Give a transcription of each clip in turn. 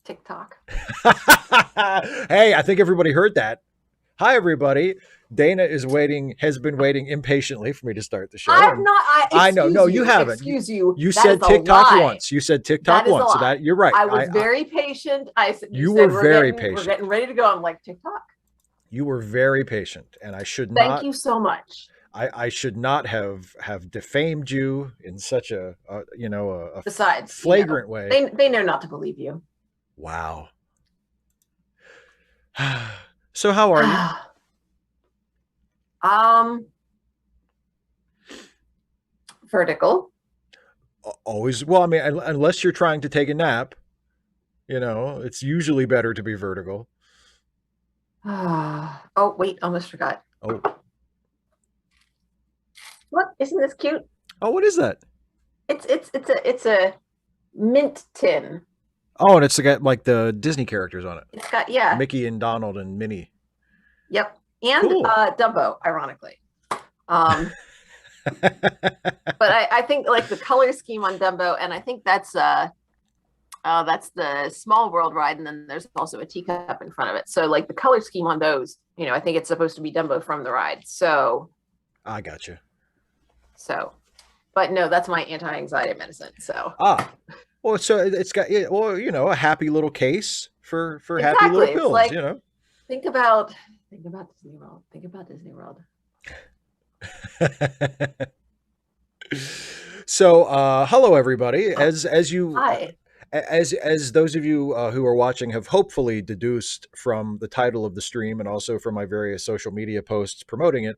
TikTok. Hey, I think everybody heard that. Hi, everybody. Dana has been waiting impatiently for me to start the show. I've And not. I know, no, you haven't. Excuse you. You That is said a TikTok lie. once. You said TikTok That is a once. So lie. that you're right. I was very patient. You You were said very we're patient. getting ready to go. I'm like, TikTok. You were very patient, and I should Thank not. you so much. I should not have defamed you in such a Besides, flagrant way. they know not to believe you. Wow. So how are you? um, Vertical. Always. Well, I mean, unless you're trying to take a nap, it's usually better to be vertical. Oh wait, almost forgot. Oh, What? Isn't this cute? oh, what is that? It's a mint tin. Oh, and it's got like the Disney characters on it. It's got, yeah. Mickey and Donald and Minnie. Yep. And Cool. Dumbo, ironically. Um, but I think like the color scheme on Dumbo, and I think that's the Small World ride, and then there's also a teacup in front of it. So like the color scheme on those, I think it's supposed to be Dumbo from the ride. So I got you. But no, that's my anti-anxiety medicine. So well, so it's got a happy little case for exactly. happy little pills. Like, think about Disney World. Think about Disney World. So, hello everybody. As those of you who are watching have hopefully deduced from the title of the stream and also from my various social media posts promoting it,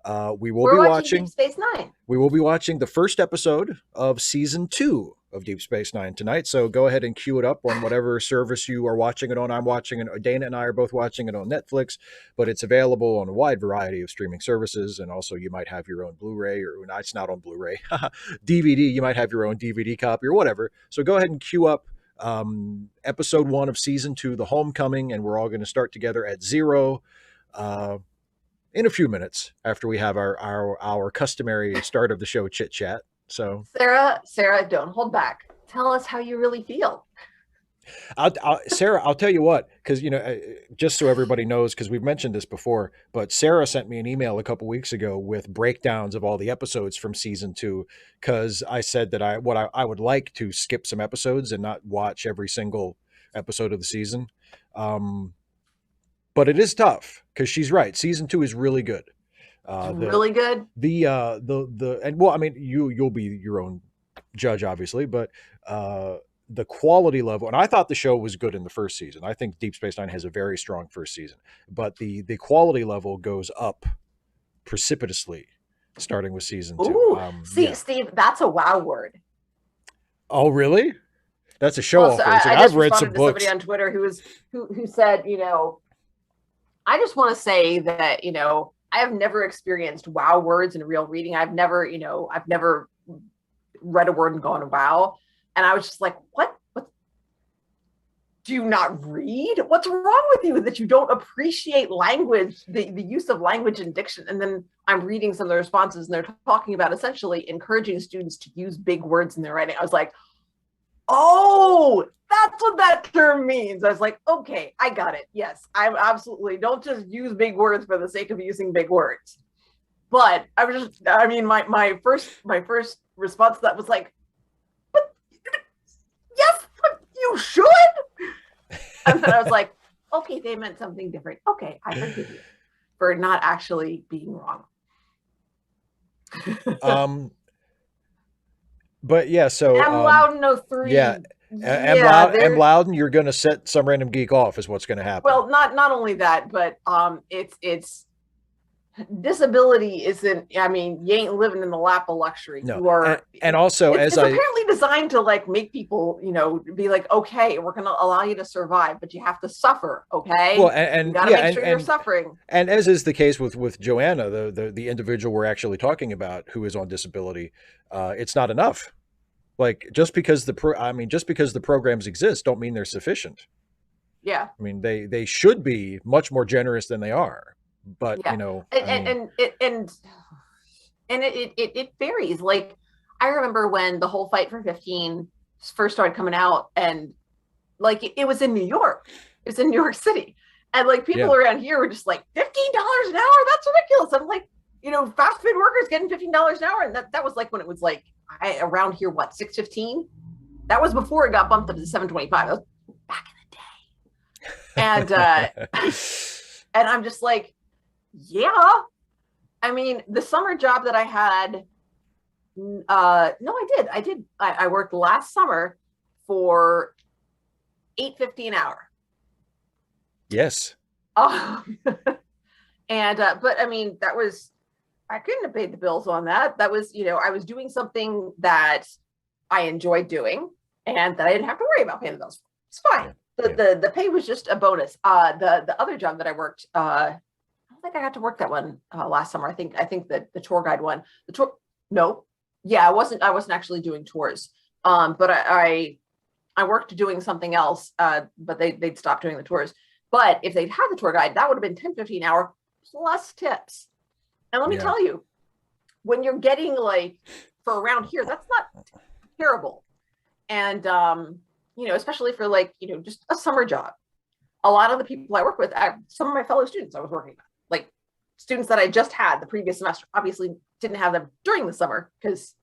we're watching Deep Space Nine. We will be watching the first episode of season 2 of Deep Space Nine tonight. So go ahead and queue it up on whatever service you are watching it on. I'm watching it. Dana and I are both watching it on Netflix, but it's available on a wide variety of streaming services. And also, you might have your own Blu-ray, or no, it's not on Blu-ray, DVD. You might have your own DVD copy or whatever. So go ahead and queue up episode 1 of season 2, The Homecoming, and we're all going to start together at 0. In a few minutes after we have our customary start of the show chit chat. So Sarah, don't hold back. Tell us how you really feel. Sarah, I'll tell you what, because just so everybody knows, because we've mentioned this before, but Sarah sent me an email a couple weeks ago with breakdowns of all the episodes from season 2, because I said that I would like to skip some episodes and not watch every single episode of the season. But it is tough because she's right. Season 2 is really good. Really good. And well, I mean, you'll be your own judge, obviously, but the quality level, and I thought the show was good in the first season. I think Deep Space Nine has a very strong first season, but the quality level goes up precipitously starting with season 2. Ooh, Steve, that's a wow word. Oh, really? That's a show off. I've read some books. Somebody on Twitter who said, I just want to say that, I have never experienced wow words in real reading. I've never read a word and gone, wow. And I was just like, what? Do you not read? What's wrong with you that you don't appreciate language, the use of language and diction? And then I'm reading some of the responses and they're talking about essentially encouraging students to use big words in their writing. I was like, oh, that's what that term means. I was like, okay, I got it. Yes, I'm absolutely, don't just use big words for the sake of using big words. But my first response to that was like, but yes, but you should. And then I was like, okay, they meant something different. Okay, I forgive you for not actually being wrong. But yeah, so M. Loudon 03. Yeah. M. Loudon, you're going to set some random geek off is what's going to happen. Well, not only that, but it's disability isn't, you ain't living in the lap of luxury. No. You are, and also it's apparently designed to like make people, be like, okay, we're going to allow you to survive, but you have to suffer. Okay. Well, and you gotta make sure you're suffering. And as is the case with Joanna, the individual we're actually talking about who is on disability, it's not enough. Like just because the programs exist don't mean they're sufficient. Yeah. I mean, they should be much more generous than they are, but yeah. It varies. Like I remember when the whole Fight for 15 first started coming out, and like it was in New York. It was in New York City. And like people Yeah. around here were just like $15 an hour. That's ridiculous. I'm like, fast food workers getting $15 an hour. And that was like when it was like around here, what, 6.15? That was before it got bumped up to 7.25. That was back in the day. And and I'm just like, yeah. I mean, the summer job that I had, no, I did. I worked last summer for 8.50 an hour. Yes. Um, and but I mean, I couldn't have paid the bills on that. That was, I was doing something that I enjoyed doing and that I didn't have to worry about paying the bills. It's fine. The pay was just a bonus. The other job that I worked, I don't think I got to work that one last summer. I think that the tour guide one, no, yeah, I wasn't actually doing tours. But I worked doing something else. But they'd stopped doing the tours. But if they'd had the tour guide, that would have been 10.50 an hour plus tips. And let me tell you, when you're getting like for around here, that's not terrible. And especially for like, just a summer job. A lot of the people I work with, some of my fellow students I was working with, like students that I just had the previous semester, obviously didn't have them during the summer because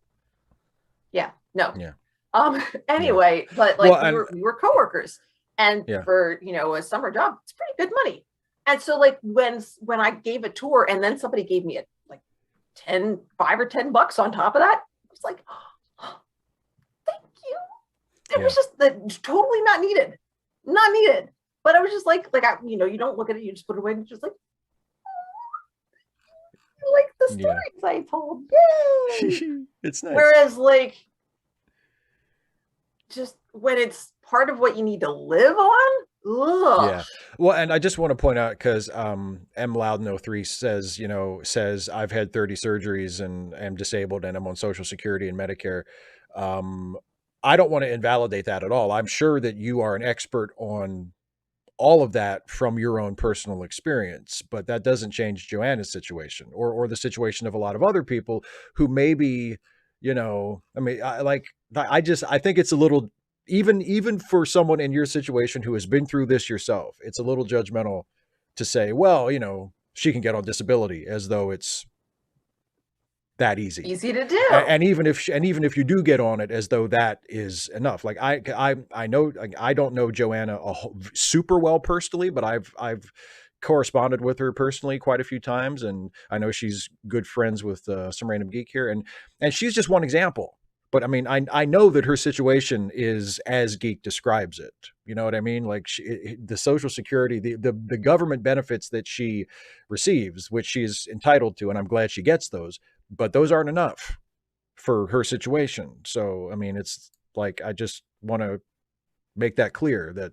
anyway, but like we were coworkers. And for, a summer job, it's pretty good money. And so like when I gave a tour and then somebody gave me like 5 or $10 on top of that, I was like, oh, thank you. It was just totally not needed. Not needed. But I was just like you don't look at it, you just put it away and it's just like, oh, like the stories I told. Yay. It's nice. Whereas like just when it's part of what you need to live on. Ugh. Yeah. Well, and I just want to point out because M Loudon 03 says, I've had 30 surgeries and am disabled and I'm on Social Security and Medicare. I don't want to invalidate that at all. I'm sure that you are an expert on all of that from your own personal experience, but that doesn't change Joanna's situation or the situation of a lot of other people who maybe, I mean, I think it's a little, even for someone in your situation who has been through this yourself, it's a little judgmental to say, well, she can get on disability as though it's that easy to do. And even if you do get on it as though that is enough. Like I know, I don't know Joanna super well personally, but I've corresponded with her personally quite a few times. And I know she's good friends with some random geek here. And she's just one example. But I mean, I know that her situation is as Geek describes it. You know what I mean? Like the Social Security, the government benefits that she receives, which she's entitled to, and I'm glad she gets those, but those aren't enough for her situation. So, I mean, it's like, I just want to make that clear that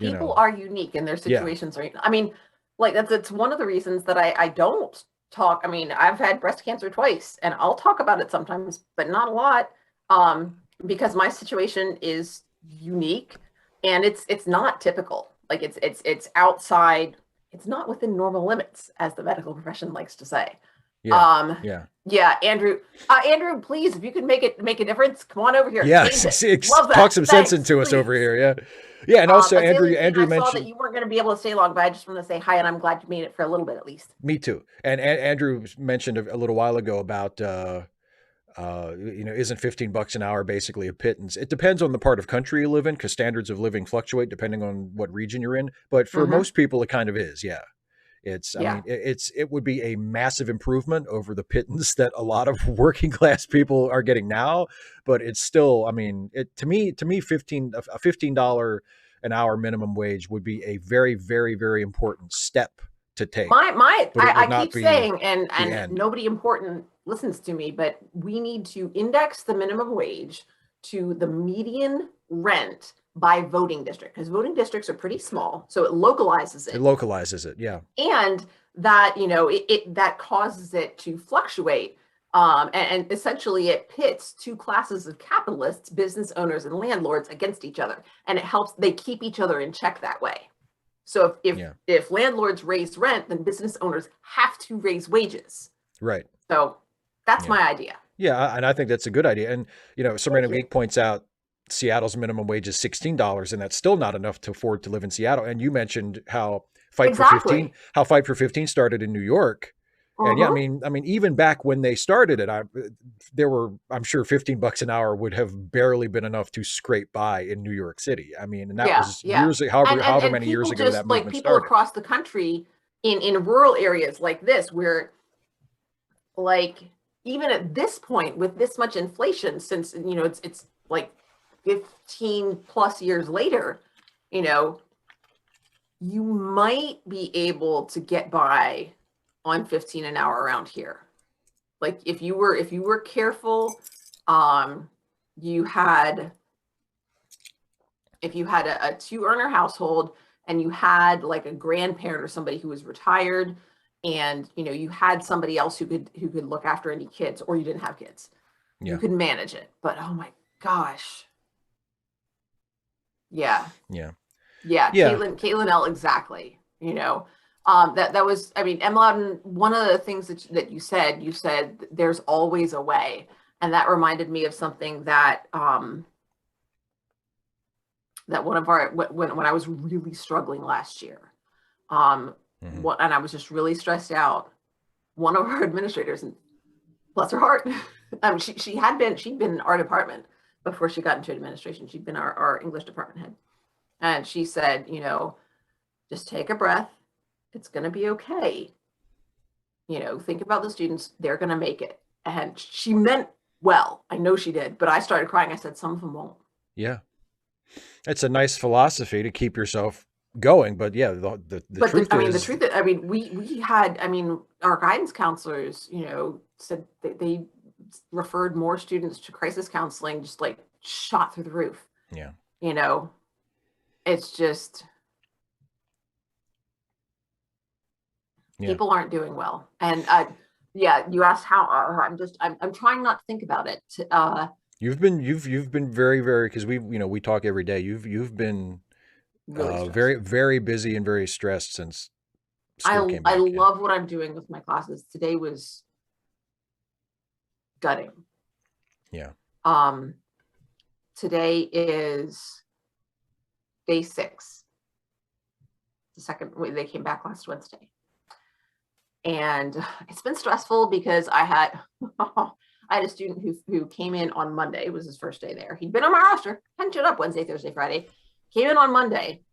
people are unique in their situations. Yeah. Right. I mean, like that's one of the reasons that I don't talk. I mean, I've had breast cancer twice and I'll talk about it sometimes, but not a lot, because my situation is unique and it's not typical. Like it's outside, it's not within normal limits, as the medical profession likes to say. Yeah, Andrew, please, if you can make a difference, come on over here. Yeah, talk some sense into us over here. Yeah, and also Andrew mentioned, I saw that you weren't going to be able to stay long, but I just want to say hi, and I'm glad you made it for a little bit at least. Me too. And Andrew mentioned a little while ago about isn't $15 an hour basically a pittance? It depends on the part of country you live in, because standards of living fluctuate depending on what region you're in. But for most people, it kind of is. Yeah. I mean, it would be a massive improvement over the pittance that a lot of working class people are getting now, but it's still, I mean, to me, $15 an hour minimum wage would be a very, very, very important step to take. I keep saying, and nobody important listens to me, but we need to index the minimum wage to the median rent by voting district, because voting districts are pretty small, so it localizes it. Yeah. And that that causes it to fluctuate, and essentially it pits two classes of capitalists, business owners and landlords, against each other, and they keep each other in check that way. So if landlords raise rent, then business owners have to raise wages. Right. So that's my idea. Yeah, and I think that's a good idea. And some random geek points out Seattle's minimum wage is $16, and that's still not enough to afford to live in Seattle. And you mentioned Exactly. How Fight for 15 started in New York. And yeah, Uh-huh. I mean, even back when they started it, I'm sure $15 an hour would have barely been enough to scrape by in New York City. I mean, and that Yeah, was yeah. however And many years people ago that just like movement people started. across the country in rural areas like this, where like even at this point with this much inflation, since it's like 15 plus years later, you know, you might be able to get by on 15 an hour around here. Like if you were careful, um, you had if you had a two earner household and you had like a grandparent or somebody who was retired, and you had somebody else who could look after any kids, or you didn't have kids, you Yeah, could manage it. But oh my gosh, yeah, yeah, yeah. yeah. Caitlin L, exactly. That was, I mean, Emladen, one of the things that you said there's always a way, and that reminded me of something that one of our when I was really struggling last year, Hmm. and I was just really stressed out. One of our administrators, and bless her heart, she'd been in our department before she got into administration. She'd been our English department head, and she said, just take a breath. It's going to be okay. Think about the students; they're going to make it. And she meant well. I know she did, but I started crying. I said, some of them won't. Yeah, it's a nice philosophy to keep yourself going, but yeah, the But truth I mean, the is, truth is, I mean, we had, I mean, our guidance counselors, said they referred more students to crisis counseling, just like shot through the roof. yeah, You know, it's just yeah. people aren't doing well. And yeah, you asked how. I'm trying not to think about it. You've been very, because we talk every day. You've been Really stressed. very, very busy and very stressed since school came I back. Yeah, love what I'm doing with my classes. Today was gutting. yeah. Um, Today is day 6. The second they came back last Wednesday, and it's been stressful because I had I had a student who came in on Monday. It was his first day there. He'd been on my roster, hadn't showed up Wednesday, Thursday, Friday. Came in on Monday,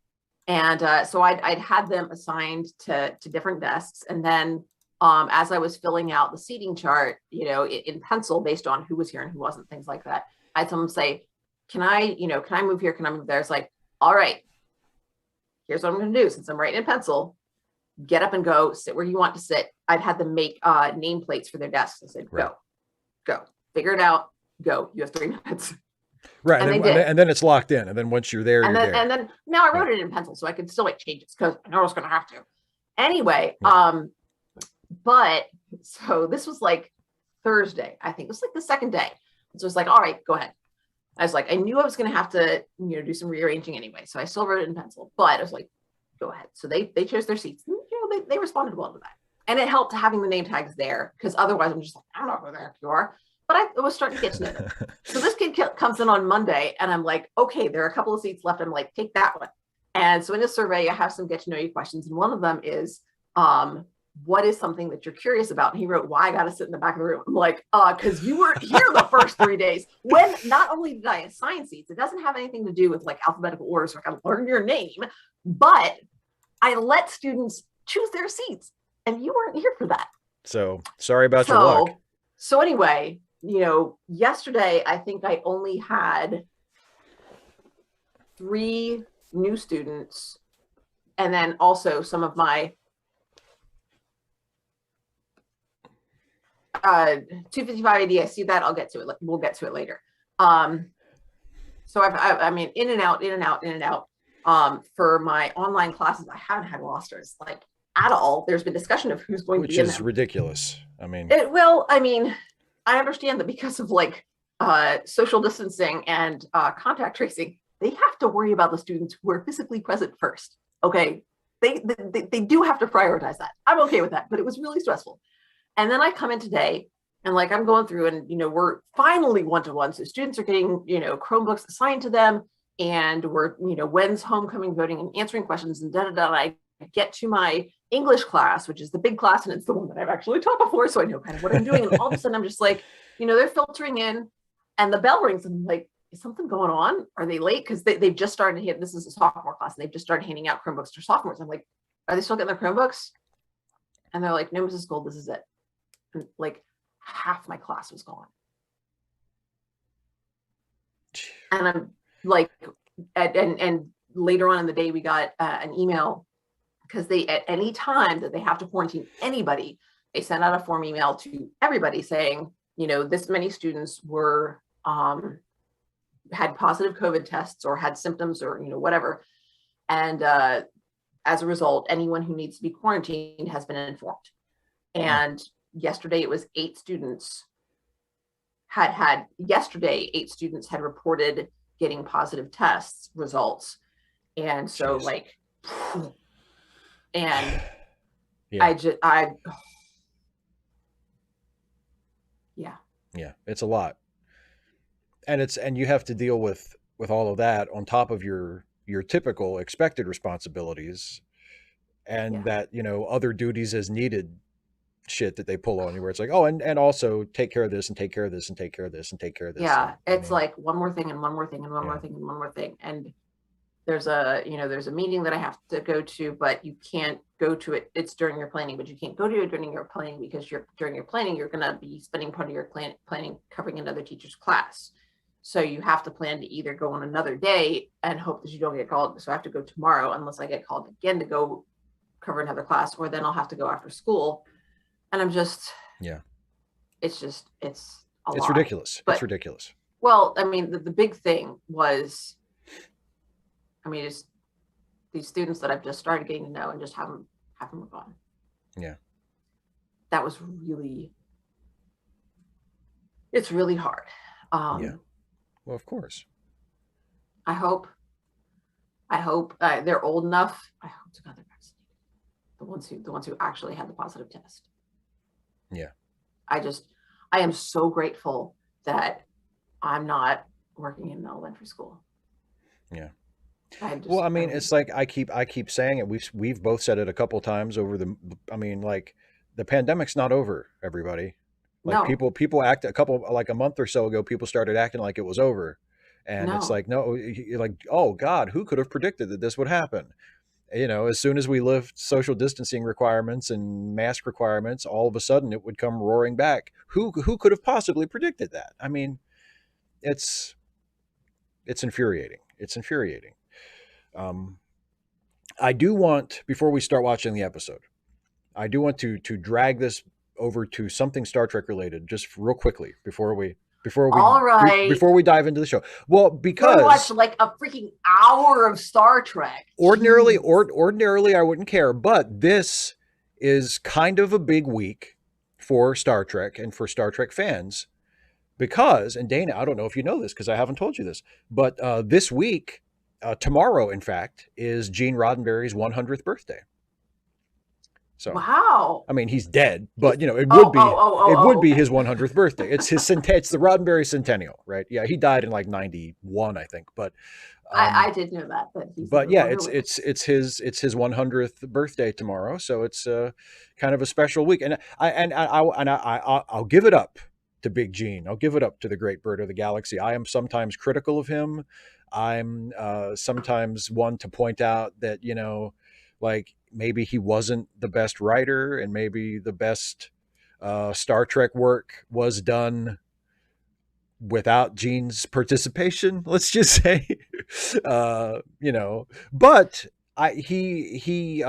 and so I'd had them assigned to different desks, and then as I was filling out the seating chart, in pencil based on who was here and who wasn't, things like that, I had someone say, can I move here? Can I move there? It's like, all right, here's what I'm going to do. Since I'm writing in pencil, get up and go, sit where you want to sit. I'd had them make nameplates for their desks. I said, Right, go, figure it out, go. You have 3 minutes. right. And they did. And then it's locked in. And then once you're there, And you're then, there. and then now I Yeah, wrote it in pencil so I could still make changes because I know I was going to have to. Anyway, yeah. but so this was like Thursday. I think it was like the second day. So it was like, all right, go ahead. I was like, I knew I was going to have to, do some rearranging anyway. So I still wrote it in pencil, but I was like, go ahead. So they chose their seats. And, they responded well to that. And it helped having the name tags there, because otherwise I'm just like, I don't know who the heck you are. But I was starting to get to know them. So this kid comes in on Monday, and I'm like, okay, there are a couple of seats left. I'm like, take that one. And so in the survey, I have some get to know you questions. And one of them is, what is something that you're curious about? And he wrote, why I got to sit in the back of the room. I'm like, because you weren't here the first 3 days. When not only did I assign seats, it doesn't have anything to do with like alphabetical order, so I can learn your name, but I let students choose their seats, and you weren't here for that. So sorry about your luck. So anyway, yesterday I think I only had 3 new students, and then also some of my 255 AD. I see that. I'll get to it. We'll get to it later. So I mean, in and out, in and out, in and out. For my online classes, I haven't had rosters like at all. There's been discussion of who's going to be in them. Which is ridiculous. I mean, I mean, I understand that because of like social distancing and contact tracing, they have to worry about the students who are physically present first. Okay, they do have to prioritize that. I'm okay with that, but it was really stressful. And then I come in today, And like I'm going through and, we're finally one-to-one. So students are getting, Chromebooks assigned to them. And we're, when's homecoming voting and answering questions and da da da. I get to my English class, which is the big class, and it's the one that I've actually taught before. So I know kind of what I'm doing. And all of a sudden I'm just like, they're filtering in and the bell rings. And I'm like, is something going on? Are they late? Because they've just started to this is a sophomore class, and they've just started handing out Chromebooks to sophomores. I'm like, are they still getting their Chromebooks? And they're like, no, Mrs. Gold, this is it. And like half my class was gone. And I'm like, and later on in the day, we got an email because they, at any time that they have to quarantine anybody, they send out a form email to everybody saying, this many students were, had positive COVID tests or had symptoms or, whatever. And as a result, anyone who needs to be quarantined has been informed. And yesterday it was 8 students yesterday 8 students had reported getting positive tests results. And so like, and yeah. Yeah, it's a lot. And you have to deal with all of that on top of your typical expected responsibilities, and yeah, that, other duties as needed shit that they pull on you, where it's like, oh, and also take care of this and take care of this and take care of this and take care of this. yeah. And I It's mean, like one more thing and one more thing and one more yeah, thing and one more thing. And there's a meeting that I have to go to, but you can't go to it. It's during your planning, but you can't go to it during your planning because during your planning, you're going to be spending part of your planning covering another teacher's class. So you have to plan to either go on another day and hope that you don't get called. So I have to go tomorrow unless I get called again to go cover another class, or then I'll have to go after school. And I'm just, yeah, it's a it's lot. ridiculous. It's But, ridiculous. well, I mean, the big thing was, I mean, it's these students that I've just started getting to know and just haven't moved on. Yeah, That was really, it's really hard. yeah. Well, of course. I hope they're old enough. I hope to God they're vaccinated. The ones who actually had the positive test. Yeah. I am so grateful that I'm not working in elementary school. Yeah. Well, I I mean, mean, it's like I keep saying it. We've both said it a couple times over the. I mean, like, the pandemic's not over, everybody. Like, no, people act a couple, like a month or so ago, people started acting like it was over, and it's no, like, no, you're like, oh God, who could have predicted that this would happen? As soon as we lift social distancing requirements and mask requirements, all of a sudden it would come roaring back. Who could have possibly predicted that? I mean, it's it's infuriating. It's infuriating. Um, I do want, before we start watching the episode, I do want to drag this over to something Star Trek related, just real quickly before we all right. before we dive into the show. Well, Before we watch because like a freaking hour of Star Trek. Jeez. ordinarily I wouldn't care, but this is kind of a big week for Star Trek and for Star Trek fans, because, and Dana, I don't know if you know this because I haven't told you this, but this week, tomorrow, in fact, is Gene Roddenberry's 100th birthday. So, Wow. I mean, he's dead, but Oh, oh, oh, oh, it would oh, be okay. his 100th birthday. It's it's the Roddenberry centennial, right? Yeah, he died in like 91, I think, I um, did know that he's but no yeah, longer with us. it's his 100th birthday tomorrow, so it's kind of a special week, I'll give it up to Big Gene. I'll give it up to the great bird of the galaxy. I am sometimes critical of him. I'm sometimes one to point out that, like, maybe he wasn't the best writer, and maybe the best Star Trek work was done without Gene's participation, let's just say. But he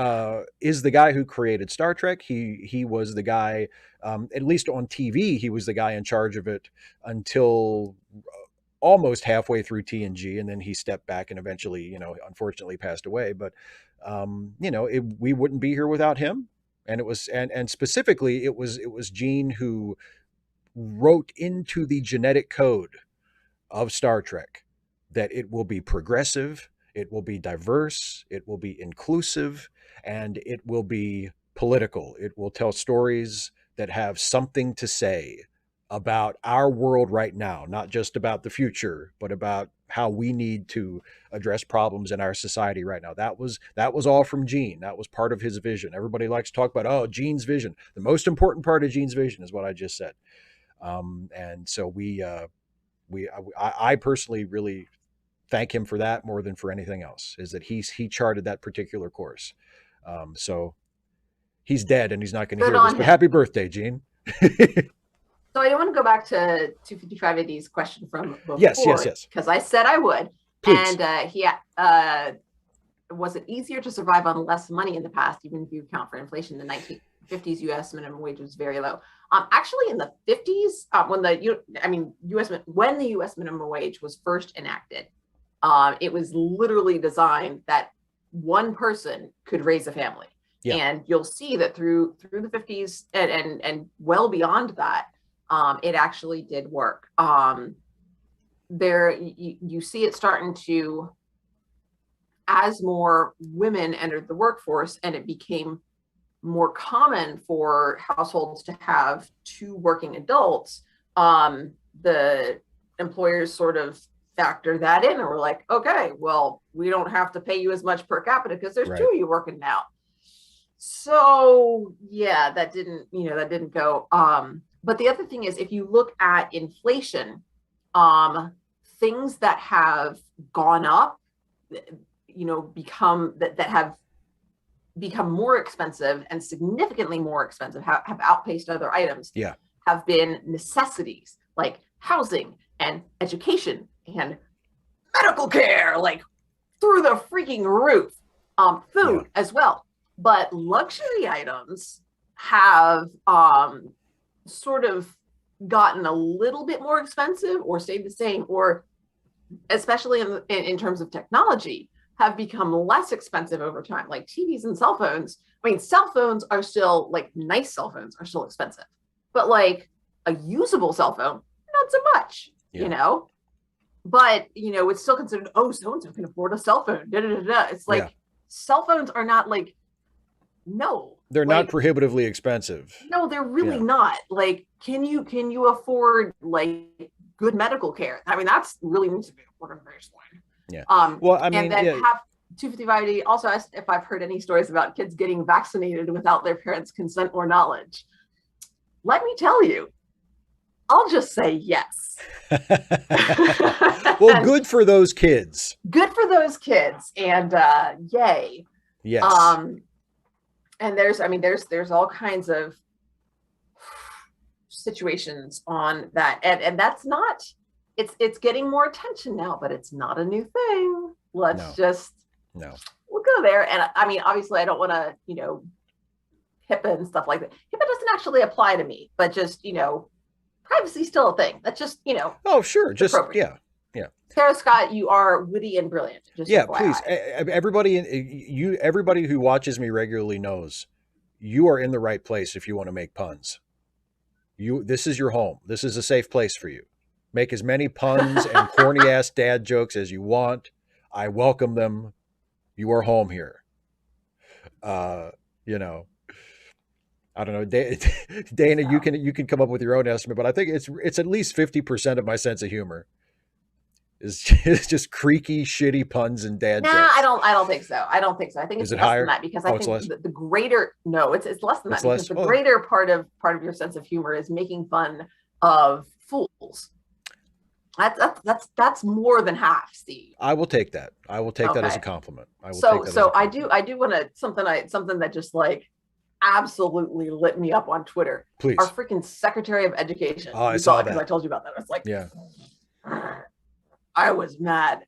is the guy who created Star Trek. He was the guy, at least on TV, he was the guy in charge of it until almost halfway through TNG, and then he stepped back and eventually, unfortunately passed away. But we wouldn't be here without him. And it was, and specifically, it was Gene who wrote into the genetic code of Star Trek that it will be progressive, it will be diverse, it will be inclusive, and it will be political. It will tell stories that have something to say about our world right now, not just about the future, but about how we need to address problems in our society right now. That was all from Gene. That was part of his vision. Everybody likes to talk about, oh, Gene's vision. The most important part of Gene's vision is what I just said. And so I personally really thank him for that more than for anything else. Is that he charted that particular course. So he's dead and he's not going to Good hear this. on But him. happy birthday, Gene. So I want to go back to 255 AD's question from Yes, yes, before, yes. because I said I would. Please. And he was it easier to survive on less money in the past, even if you account for inflation? The 1950s U.S. minimum wage was very low. Actually, in the 50s, when the U.S. minimum wage was first enacted, it was literally designed that one person could raise a family. Yeah. And you'll see that through the 50s and well beyond that, it actually did work. There you see it starting to, as more women entered the workforce and it became more common for households to have two working adults, the employers sort of factor that in and we're like, okay, well, we don't have to pay you as much per capita because there's two of you working now. So yeah, that didn't go. But the other thing is, if you look at inflation, things that have gone up, that have become more expensive and significantly more expensive, have outpaced other items, have been necessities like housing and education and medical care, like through the freaking roof, food as well. But luxury items have sort of gotten a little bit more expensive or stayed the same, or especially in terms of technology, have become less expensive over time, like TVs and cell phones. I mean, cell phones are still, like, nice cell phones are still expensive, but like a usable cell phone, not so much, but it's still considered, oh, so-and-so can afford a cell phone. It's like, cell phones are not like, no, they're not prohibitively expensive. No, they're really not. Like, can you afford like good medical care? I mean, that's really needs to be a baseline. Yeah. Well, I mean, and then have 255 also asked if I've heard any stories about kids getting vaccinated without their parents' consent or knowledge. Let me tell you, I'll just say yes. Well, good for those kids. Good for those kids, and yay. Yes. And there's all kinds of situations on that, and that's not. It's getting more attention now, but it's not a new thing. We'll go there. And I mean, obviously, I don't want to, HIPAA and stuff like that. HIPAA doesn't actually apply to me, but just, privacy is still a thing. That's just, Oh, sure. Just, yeah. Sarah Scott, you are witty and brilliant. Just FYI. Please. Everybody who watches me regularly knows you are in the right place if you want to make puns. This is your home. This is a safe place for you. Make as many puns and corny ass dad jokes as you want. I welcome them. You are home here. I don't know, Dana. You can come up with your own estimate, but I think it's at least 50% of my sense of humor is just creaky, shitty puns and dad jokes. I don't think so. I think it's less than that, because I think the greater it's less than that, because the greater part of your sense of humor is making fun of fools. That's more than half, Steve. I will take that. I will take that as a compliment. I do want to something that just like absolutely lit me up on Twitter. Please. Our freaking Secretary of Education. Oh, I saw that. I told you about that. I was like, I was mad.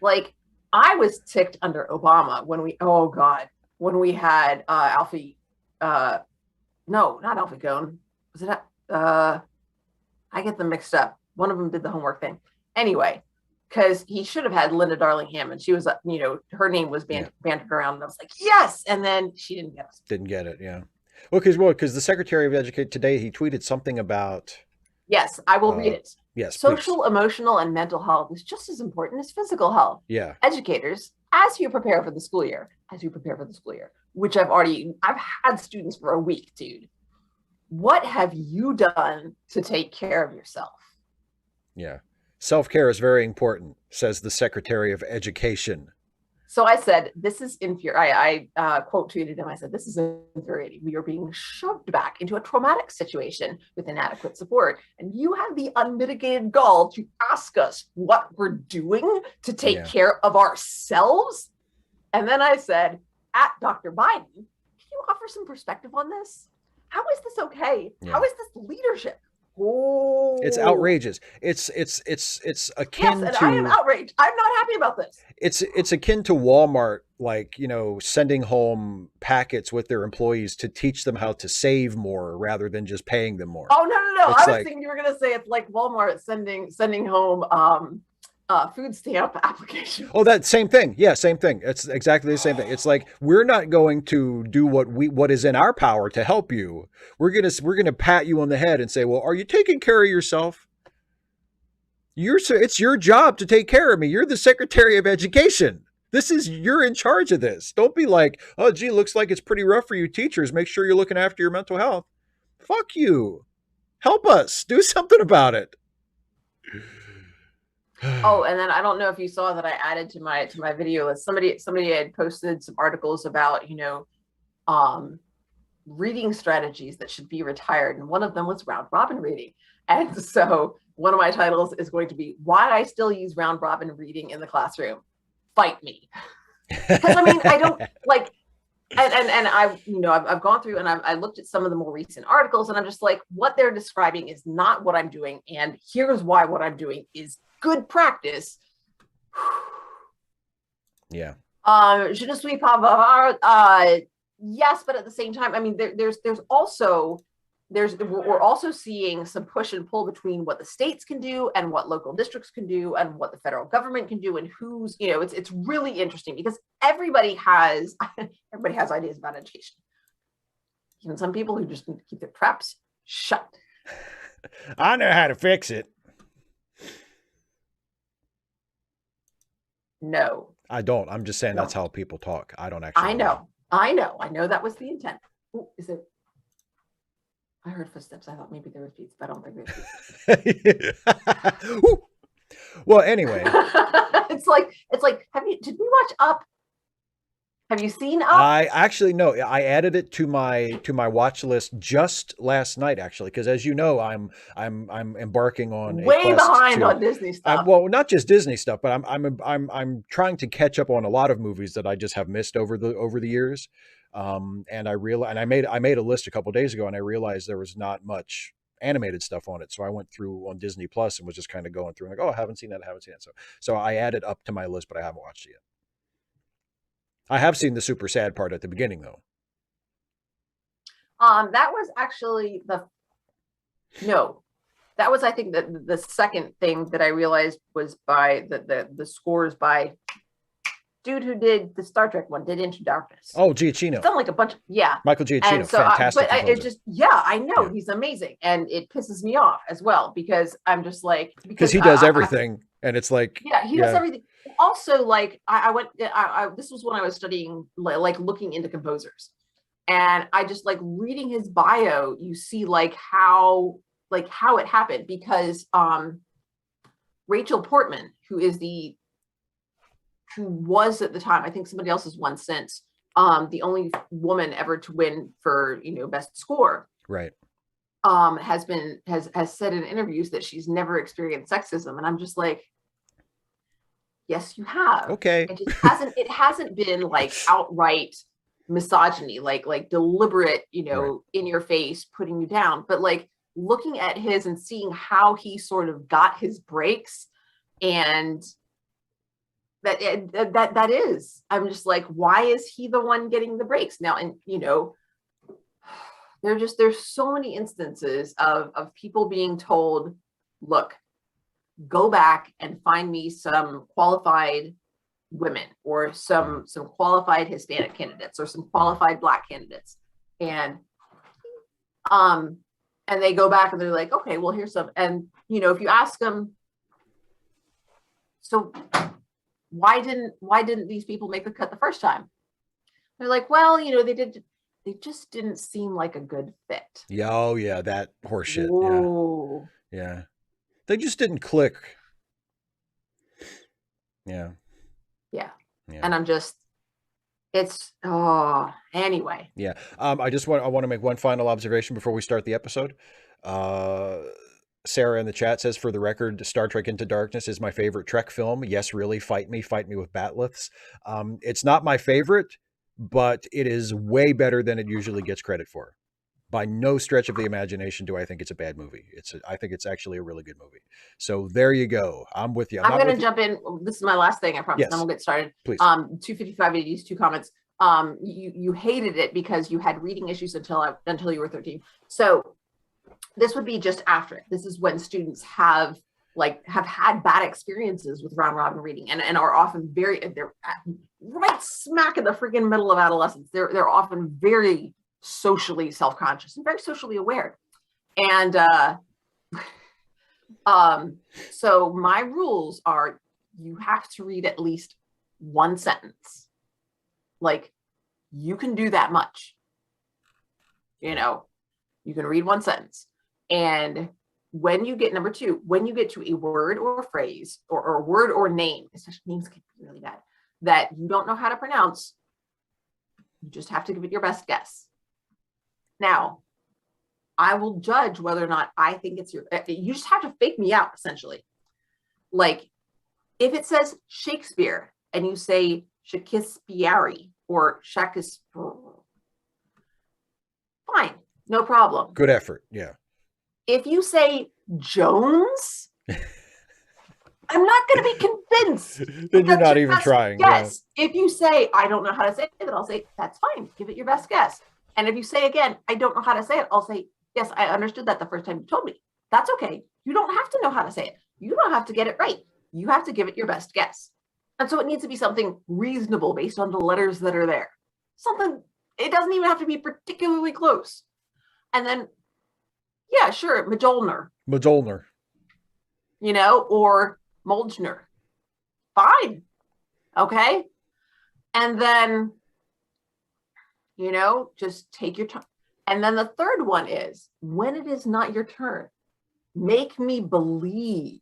Like, I was ticked under Obama when we had Alfie, no, not Alfie Cohn. Was it I get them mixed up. One of them did the homework thing. Anyway, because he should have had Linda Darling-Hammond, and she was, her name was bantered around, and I was like, yes, and then she didn't get it. Didn't get it, yeah. Well, because the Secretary of Education today, he tweeted something about. Yes, I will read it. Yes, social, please. Emotional, and mental health is just as important as physical health. Yeah. Educators, as you prepare for the school year, which I've had students for a week, dude. what have you done to take care of yourself? Yeah. Self-care is very important, says the Secretary of Education. So I said, this is infuriating. I quote tweeted him. I said, this is infuriating. We are being shoved back into a traumatic situation with inadequate support. And you have the unmitigated gall to ask us what we're doing to take Yeah. care of ourselves. And then I said, at Dr. Biden, can you offer some perspective on this? How is this okay? Yeah. How is this leadership? It's Oh, outrageous. It's yes, akin and I am to outraged. I'm not happy about this. it's akin to Walmart, like, you know, sending home packets with their employees to teach them how to save more rather than just paying them more. Oh, no! It's I was like, thinking you were gonna say it's like Walmart sending home food stamp application. oh, that same thing. Yeah, same thing. It's exactly the same thing. It's like, we're not going to do what is in our power to help you. We're gonna pat you on the head and say, well, are you taking care of yourself? It's your job to take care of me. You're the Secretary of Education. You're in charge of this. Don't be like, oh, gee, looks like it's pretty rough for you teachers. Make sure you're looking after your mental health. Fuck you. Help us. Do something about it. Oh, and then I don't know if you saw that I added to my video list. Somebody had posted some articles about, reading strategies that should be retired, and one of them was round robin reading. And so one of my titles is going to be why I still use round robin reading in the classroom. Fight me. Because I mean, I don't like, and I've gone through and I looked at some of the more recent articles, and I'm just like, what they're describing is not what I'm doing, and here's why what I'm doing is good practice. Yeah. Je ne suis pas bavard. Yes, but at the same time, I mean, we're also seeing some push and pull between what the states can do and what local districts can do and what the federal government can do, and it's really interesting because everybody has ideas about education. Even some people who just need to keep their traps shut. I know how to fix it. No, I don't. I'm just saying that's how people talk. I don't actually. I know that was the intent. Ooh, is it? I heard footsteps. I thought maybe there was pizza, but I don't think there's pizza. Well, anyway. it's like, did we watch Up? Have you seen Up? I actually no. I added it to my watch list just last night, actually, because as you know, I'm embarking on way behind on Disney stuff. Well, not just Disney stuff, but I'm trying to catch up on a lot of movies that I just have missed over the years. And I made a list a couple of days ago, and I realized there was not much animated stuff on it. So I went through on Disney Plus and was just kind of going through and like, oh, I haven't seen that. So I added Up to my list, but I haven't watched it yet. I have seen the super sad part at the beginning, though. That was actually that was, I think, the second thing that I realized was by the scores by dude who did the Star Trek one, did Into Darkness. Oh, Giacchino. He's done like a bunch of, Michael Giacchino, and so fantastic. I know he's amazing, and it pisses me off as well because I'm just like, because he does everything, and it's like, he does everything. Also, like this was when I was studying, like looking into composers, and I just like reading his bio. You see like how it happened because Rachel Portman, who was at the time, I think somebody else has won since, the only woman ever to win for best score, right, has said in interviews that she's never experienced sexism, and I'm just like, yes, you have. Okay. It hasn't been like outright misogyny, like deliberate, right, in your face, putting you down. But like looking at his and seeing how he sort of got his breaks, and that is, I'm just like, why is he the one getting the breaks now? And there's so many instances of people being told, look, go back and find me some qualified women or some qualified Hispanic candidates or some qualified Black candidates. And they go back and they're like, okay, well, here's some. And, if you ask them, so why didn't these people make the cut the first time? They're like, well, they they just didn't seem like a good fit. Yeah, oh yeah, that horseshit. Yeah, Whoa. yeah. They just didn't click. Yeah, Yeah. yeah, And I'm just, it's, oh, anyway. yeah. I want to make one final observation before we start the episode. Uh, Sarah in the chat says, for the record, Star Trek Into Darkness is my favorite Trek film. Yes, really, fight me with batliths. It's not my favorite, but it is way better than it usually gets credit for. By no stretch of the imagination do I think it's a bad movie. I think it's actually a really good movie. So there you go. I'm with you. I'm I'm not going with to you. jump in. This is my last thing, I promise. Then Yes, we'll get started. please. 255 80s, two comments. You hated it because you had reading issues until you were 13. So this would be just after it. This is when students have had bad experiences with round robin reading and are often they're right smack in the freaking middle of adolescence. They're often very socially self-conscious and very socially aware. And so my rules are you have to read at least one sentence. Like, you can do that much. You can read one sentence. And when you get number two, when you get to a word or a phrase or a word or name, especially names can be really bad, that you don't know how to pronounce, you just have to give it your best guess. Now, I will judge whether or not I think it's you just have to fake me out, essentially. Like, if it says Shakespeare and you say Shakespeare or Shakespeare, fine, no problem. Good effort. Yeah. If you say Jones, I'm not going to be convinced. Then you're not even trying. Yes. Yeah. If you say, I don't know how to say it, I'll say, that's fine. Give it your best guess. And if you say again, I don't know how to say it, I'll say, yes, I understood that the first time you told me. That's okay. You don't have to know how to say it. You don't have to get it right. You have to give it your best guess. And so it needs to be something reasonable based on the letters that are there. Something, it doesn't even have to be particularly close. And then, yeah, sure, Majolner. Or Moldner. Fine. Okay. And then, just take your time. And then the third one is, when it is not your turn, make me believe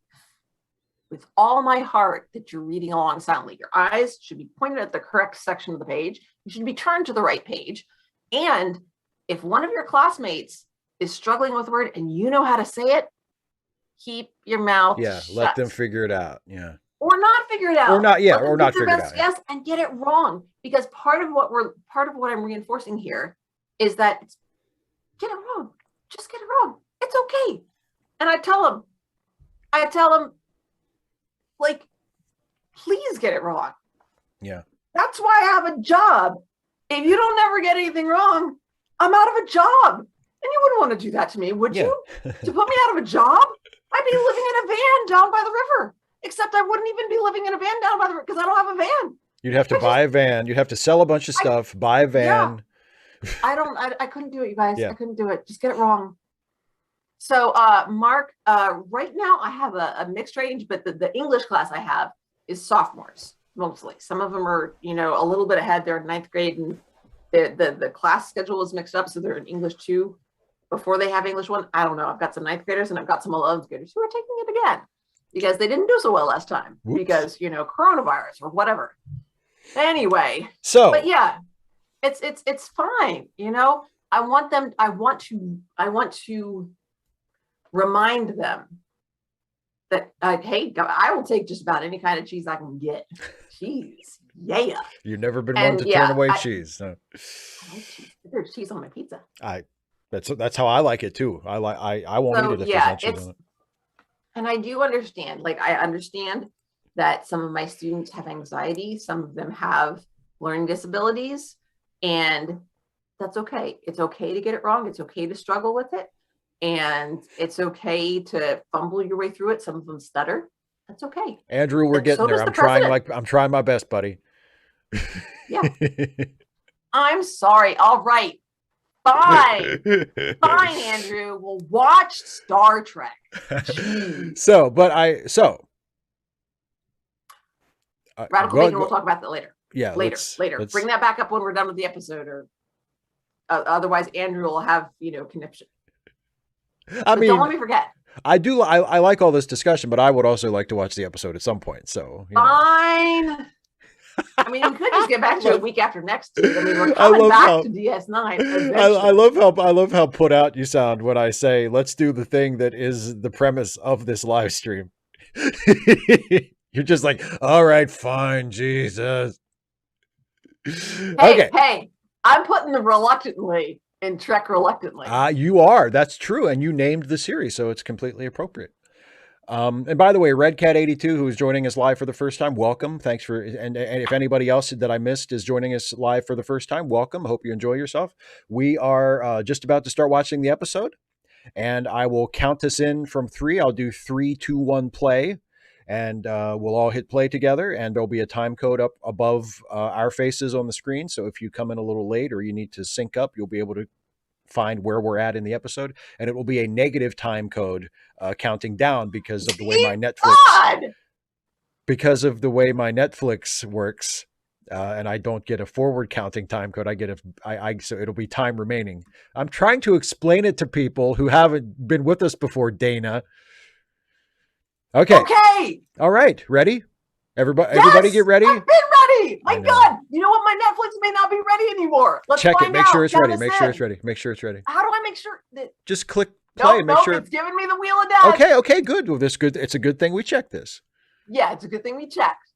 with all my heart that you're reading along silently. Your eyes should be pointed at the correct section of the page. You should be turned to the right page. And if one of your classmates is struggling with a word and you know how to say it, keep your mouth shut. Let them figure it out. Yeah. Or not figure it out. Or not figure it out. Yes, and get it wrong. Because part of what I'm reinforcing here is that get it wrong. Just get it wrong. It's okay. And I tell them, like, please get it wrong. Yeah. That's why I have a job. If you don't ever get anything wrong, I'm out of a job. And you wouldn't want to do that to me, would you? To put me out of a job? I'd be living in a van down by the river. Except I wouldn't even be living in a van down by the river because I don't have a van. You'd have to buy a van. You'd have to sell a bunch of stuff, buy a van. Yeah. I couldn't do it, you guys. Yeah. I couldn't do it. Just get it wrong. So, Mark, right now I have a mixed range, but the English class I have is sophomores, mostly. Some of them are, a little bit ahead. They're in 9th grade, and the class schedule is mixed up, so they're in English 2 before they have English 1. I don't know. I've got some 9th graders, and I've got some 11th graders who are taking it again because they didn't do so well last time. Whoops. Because, coronavirus or whatever. Anyway. So. But yeah, it's fine. I want to remind them that, hey, I will take just about any kind of cheese I can get. Cheese. Yeah. You've never been one to turn away cheese. No. I like cheese. There's cheese on my pizza. That's how I like it too. I won't eat it if there's no cheese on it. And I do understand, I understand that some of my students have anxiety. Some of them have learning disabilities, and that's okay. It's okay to get it wrong. It's okay to struggle with it. And it's okay to fumble your way through it. Some of them stutter. That's okay. Andrew, we're getting there. I'm trying my best, buddy. Yeah. I'm sorry. All right. Fine. Fine, Andrew. We'll watch Star Trek. Radical Bacon, we'll talk about that later. Yeah. Later. Bring that back up when we're done with the episode, or Otherwise, Andrew will have conniption. I But don't mean, let me forget. I like all this discussion, but I would also like to watch the episode at some point. So, Fine. I mean, we could just get back to it a week after next too. I mean, we're I coming love back how to DS9 I eventually. love how put out you sound when I say let's do the thing that is the premise of this live stream. You're just like, all right, fine, Jesus. Hey, Okay. hey, I'm putting the reluctantly in Trek reluctantly. You are. That's true. And you named the series, so it's completely appropriate. And by the way, Redcat82, who is joining us live for the first time, welcome. Thanks for, and if anybody else that I missed is joining us live for the first time, welcome. Hope you enjoy yourself. We are just about to start watching the episode, and I will count us in from 3. I'll do 3, 2, 1, play, and we'll all hit play together, and there'll be a time code up above our faces on the screen. So if you come in a little late or you need to sync up, you'll be able to find where we're at in the episode, and it will be a negative time code counting down because of the way my Netflix works. And I don't get a forward counting time code. I get so it'll be time remaining. I'm trying to explain it to people who haven't been with us before, Dana. Okay. All right. Ready? Everybody get ready. I've been ready. My God. You know what? My Netflix may not be ready anymore. Let's check it. Make sure it's ready. Make sure it's ready. Make sure it's ready. How do I make sure that? Just click play. Make sure it's giving me the wheel of death. Okay, good. Well, this good. It's a good thing we checked this. Yeah, it's a good thing we checked.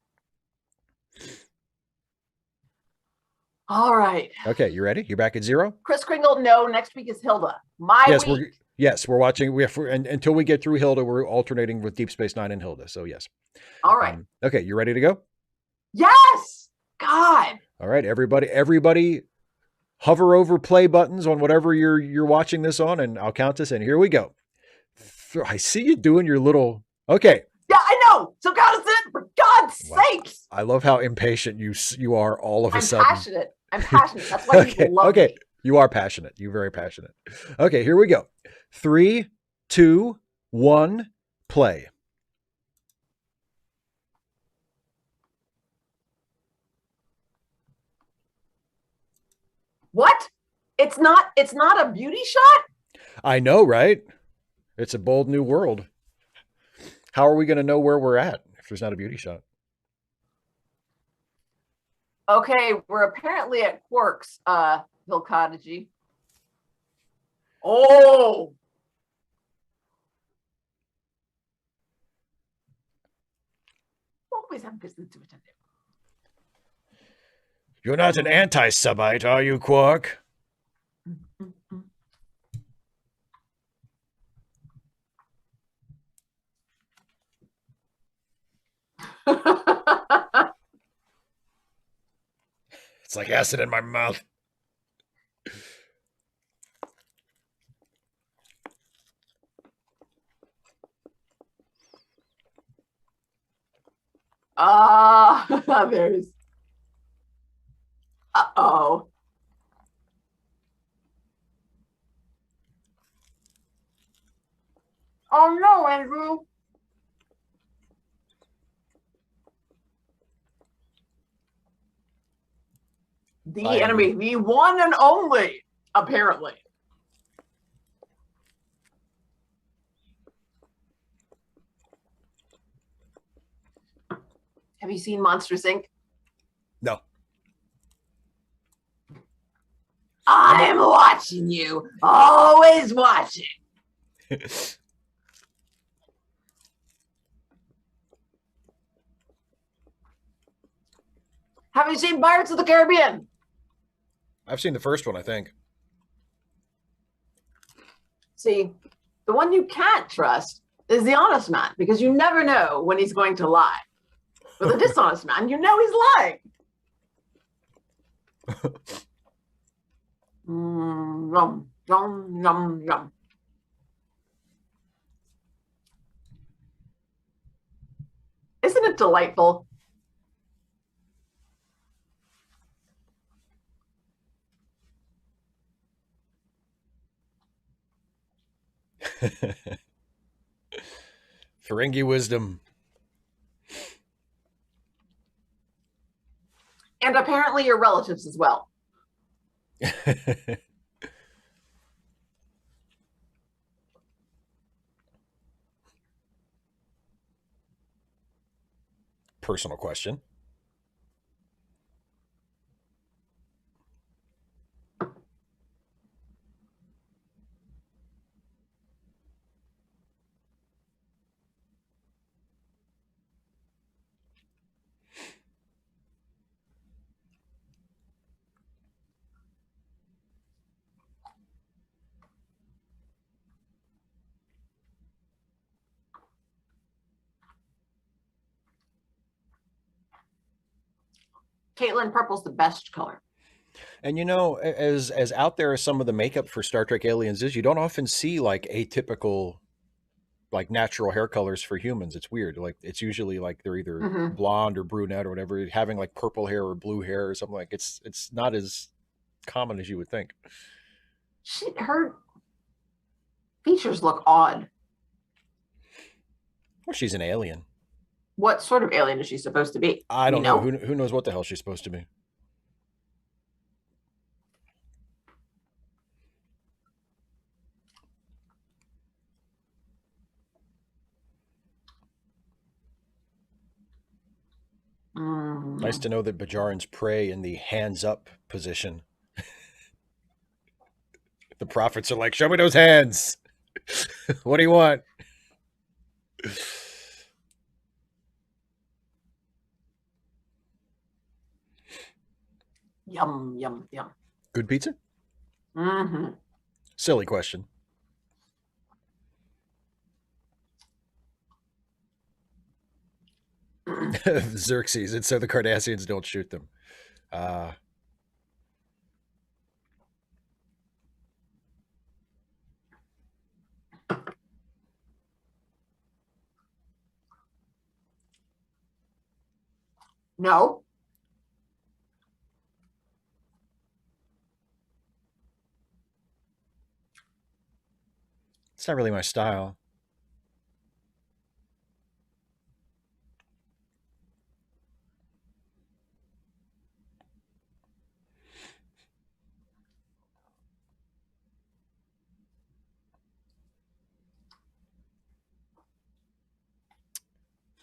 All right. Okay, you ready? You're back at 0? Kris Kringle, no. Next week is Hilda. We're watching. Until we get through Hilda, we're alternating with Deep Space Nine and Hilda. So yes. All right. Okay, you ready to go? Yes. God. All right, everybody, hover over play buttons on whatever you're watching this on, and I'll count us in. Here we go. I see you doing your little. Okay. Yeah, I know. So count us in, for God's sakes. I love how impatient you are all of a sudden. I'm passionate. That's why people love me. You are passionate. You're very passionate. Okay, here we go. 3, 2, 1, play. What? It's not a beauty shot? I know, right? It's a bold new world. How are we going to know where we're at if there's not a beauty shot? Okay, we're apparently at Quark's, Vilcodigy. Oh! Always have business to attend to. You're not an anti-Semite, are you, Quark? It's like acid in my mouth. There's. Uh-oh. Oh no, Andrew. The enemy, the one and only, apparently. Have you seen Monsters, Inc.? No. I'm watching you. Always watching. Have you seen Pirates of the Caribbean? I've seen the first one, I think. See, the one you can't trust is the honest man, because you never know when he's going to lie. With a dishonest man, you know he's lying. Yum, yum, yum, yum. Isn't it delightful? Ferengi wisdom. And apparently your relatives as well. personal question. Caitlin, purple's the best color. And you know, as out there as some of the makeup for Star Trek aliens is, you don't often see like atypical like natural hair colors for humans. It's weird. Like it's usually like they're either Mm-hmm. blonde or brunette or whatever. Having like purple hair or blue hair or something like it's not as common as you would think. Her features look odd. Well, she's an alien. What sort of alien is she supposed to be? I Do we don't know. know? Who knows what the hell she's supposed to be? Nice Mm. to know that Bajarans pray in the hands up position. The prophets are like, show me those hands. What do you want? Yum, yum, yum. Good pizza? Mm-hmm. Silly question. Xerxes, and so the Cardassians don't shoot them. Uh, No. it's not really my style.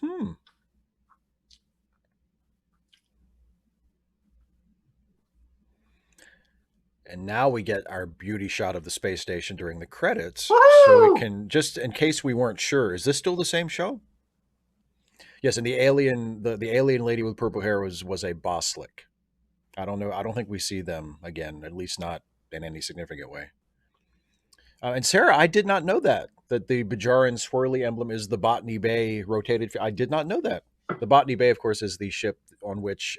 Hmm. And now we get our beauty shot of the space station during the credits. So we Woo! can, just in case we weren't sure, is this still the same show? Yes, and the alien lady with purple hair was a boss slick. I don't know. I don't think we see them again, at least not in any significant way. And Sarah, I did not know that the Bajaran swirly emblem is the Botany Bay rotated. I did not know that. The Botany Bay, of course, is the ship on which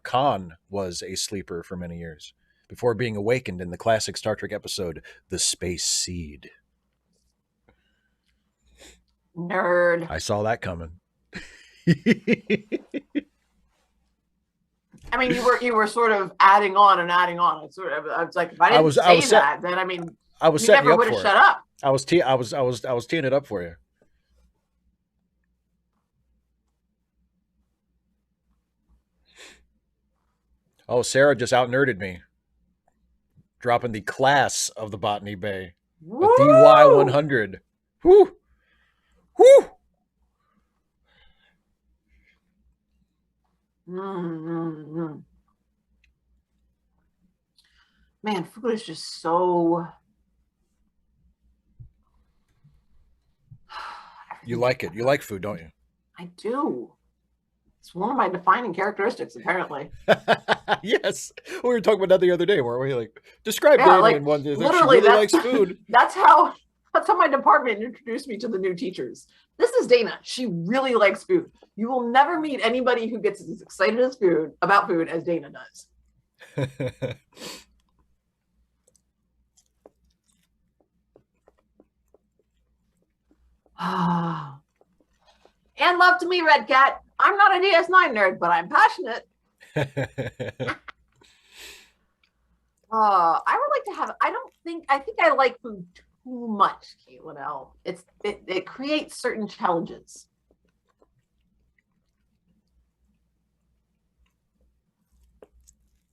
Khan was a sleeper for many years before being awakened in the classic Star Trek episode, The Space Seed. Nerd. I saw that coming. I mean, you were sort of adding on and adding on. I was like, if I didn't I say was set. that, then I mean, I was you setting you never up would have for it. shut up. I was teeing it up for you. Oh, Sarah just out nerded me, dropping the class of the Botany Bay, a DY Woo! 100. Whoo, whoo. Mm-hmm. Man, food is just so. You like it. You like food, don't you? I do. It's one of my defining characteristics, apparently. Yes. We were talking about that the other day, weren't we? Like, describe Yeah, Dana like in one day. Like, she literally, really likes food. that's how my department introduced me to the new teachers. This is Dana. She really likes food. You will never meet anybody who gets as excited about food as Dana does. And love to me, Red Cat. I'm not a DS9 nerd, but I'm passionate. I would like to have. I think I like food too much, Caitlin L. It creates certain challenges.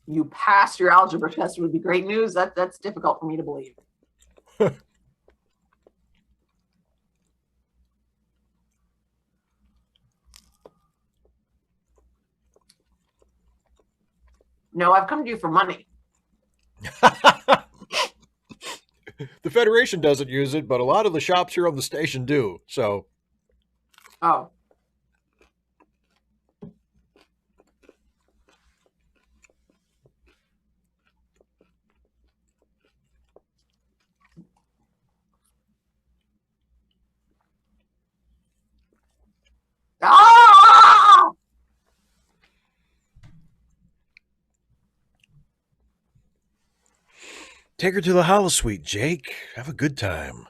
You pass your algebra test would be great news. That's difficult for me to believe. No, I've come to you for money. The Federation doesn't use it, but a lot of the shops here on the station do. So, Oh. Ah! take her to the holosuite, Jake. Have a good time.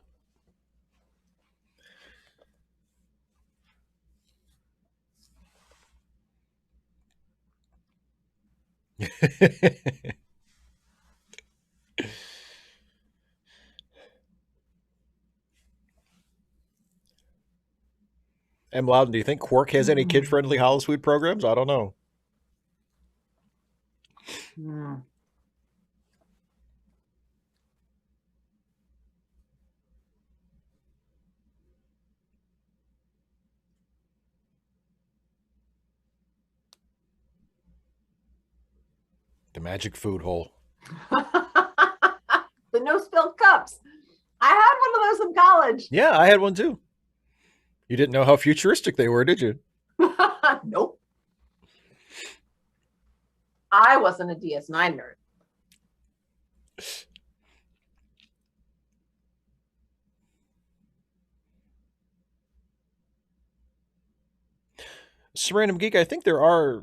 M. Loudon, do you think Quark has any kid-friendly holosuite programs? I don't know. Hmm. The magic food hole. The no spilled cups. I had one of those in college. Yeah, I had one too. You didn't know how futuristic they were, did you? Nope. I wasn't a DS9 nerd. Random Geek, I think there are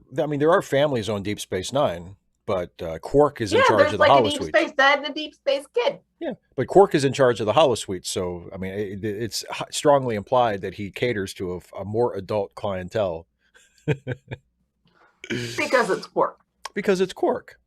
families on Deep Space Nine, but Quark is in charge there's of the like a Deep holosuite. Space Dad and a Deep Space Kid. Yeah, but Quark is in charge of the holosuite, so I mean, it's strongly implied that he caters to a more adult clientele. Because it's Quark. Because it's Quark.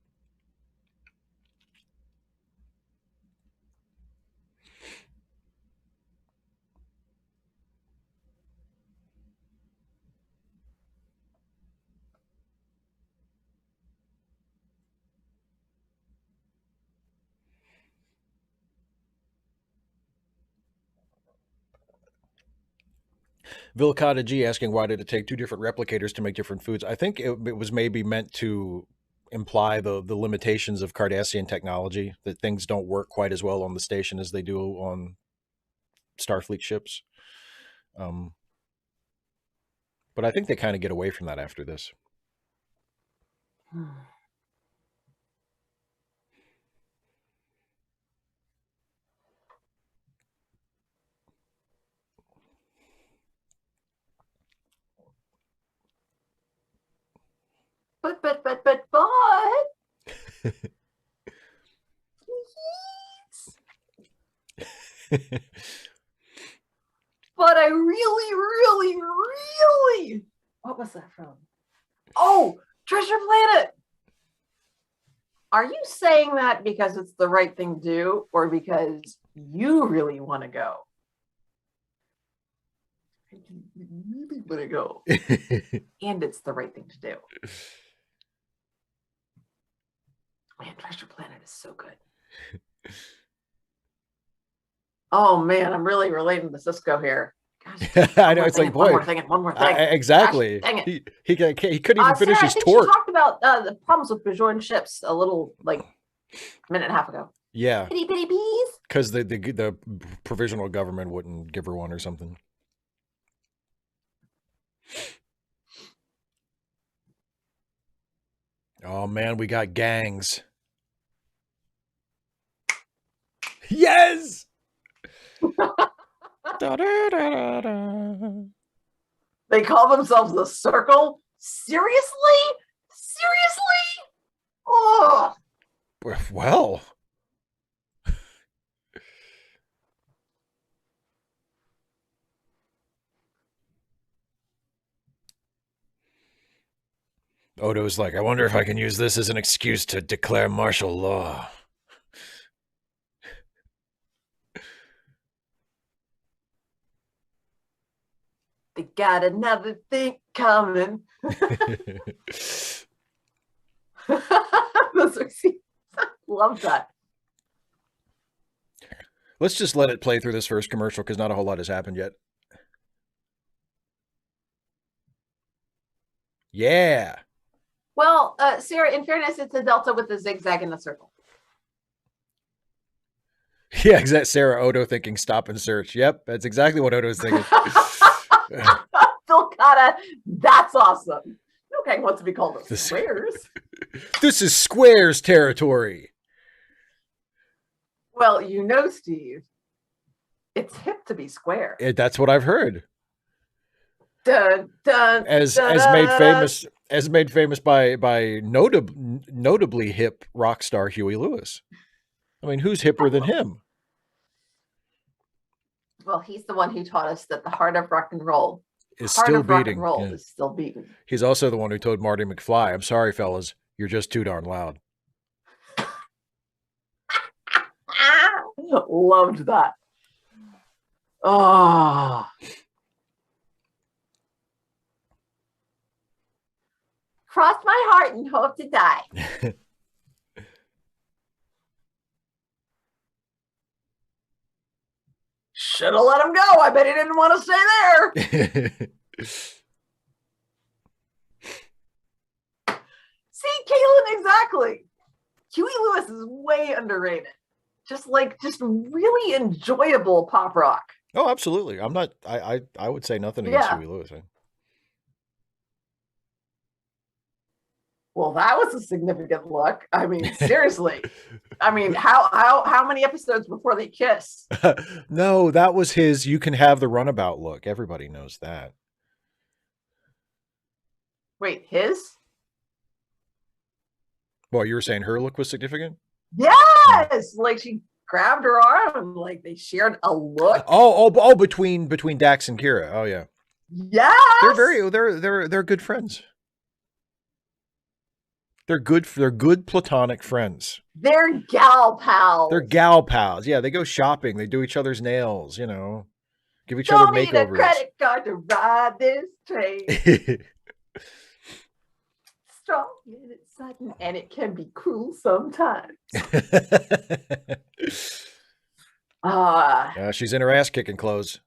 Vilcata G asking why did it take two different replicators to make different foods? I think it was maybe meant to imply the limitations of Cardassian technology, that things don't work quite as well on the station as they do on Starfleet ships. But I think they kind of get away from that after this. But but I really, what was that from? Oh, Treasure Planet. Are you saying that because it's the right thing to do, or because you really want to go? I really want to go. And it's the right thing to do. Man, Treasure Planet is so good. Oh man, I'm really relating to Cisco here. Gosh, I know, it's like, boy, one more thing. exactly. Gosh, dang it. He couldn't even finish Sarah, his I think torque. she talked about the problems with Bajoran ships a little, like, a minute and a half ago. Yeah, Pitty pitty peas. because the provisional government wouldn't give her one or something. Oh man, we got gangs. Yes. They call themselves the Circle. Seriously? Oh. Well. Odo's like, I wonder if I can use this as an excuse to declare martial law. They got another thing coming. Love that. Let's just let it play through this first commercial because not a whole lot has happened yet. Yeah. Well, Sarah, in fairness, it's a delta with a zigzag and a circle. Yeah, exactly. Sarah Odo thinking stop and search. Yep, that's exactly what Odo's thinking. Phil Cotta, that's awesome. Okay, wants to be called a This, squares. this is Squares territory. Well, you know, Steve, it's hip to be square. That's what I've heard. Dun, dun, As dun, as dun, made dun, dun. famous as made famous by notably hip rock star Huey Lewis. I mean, who's hipper than him? Well, he's the one who taught us that the heart of rock and roll, Is heart still of rock and beating. roll Yeah. is still beating. He's also the one who told Marty McFly, "I'm sorry, fellas, you're just too darn loud." Loved that. Oh, cross my heart and hope to die. Should have let him go. I bet he didn't want to stay there. See, Caitlin, exactly. Huey Lewis is way underrated. Just really enjoyable pop rock. Oh, absolutely. I'm not. I would say nothing against Yeah. Huey Lewis. Well, that was a significant look. I mean, seriously. I mean, how many episodes before they kiss? No, that was his. You can have the runabout look. Everybody knows that. Wait, his? Well, you were saying her look was significant? Yes! Like she grabbed her arm and like they shared a look. Oh, between Dax and Kira. Oh yeah. Yes! They're good friends. They're good platonic friends. They're gal pals. They're gal pals. Yeah, they go shopping. They do each other's nails, give each Don't other need a makeovers. credit card to ride this train. Strong and it's sudden, and it can be cruel sometimes. She's in her ass kicking clothes.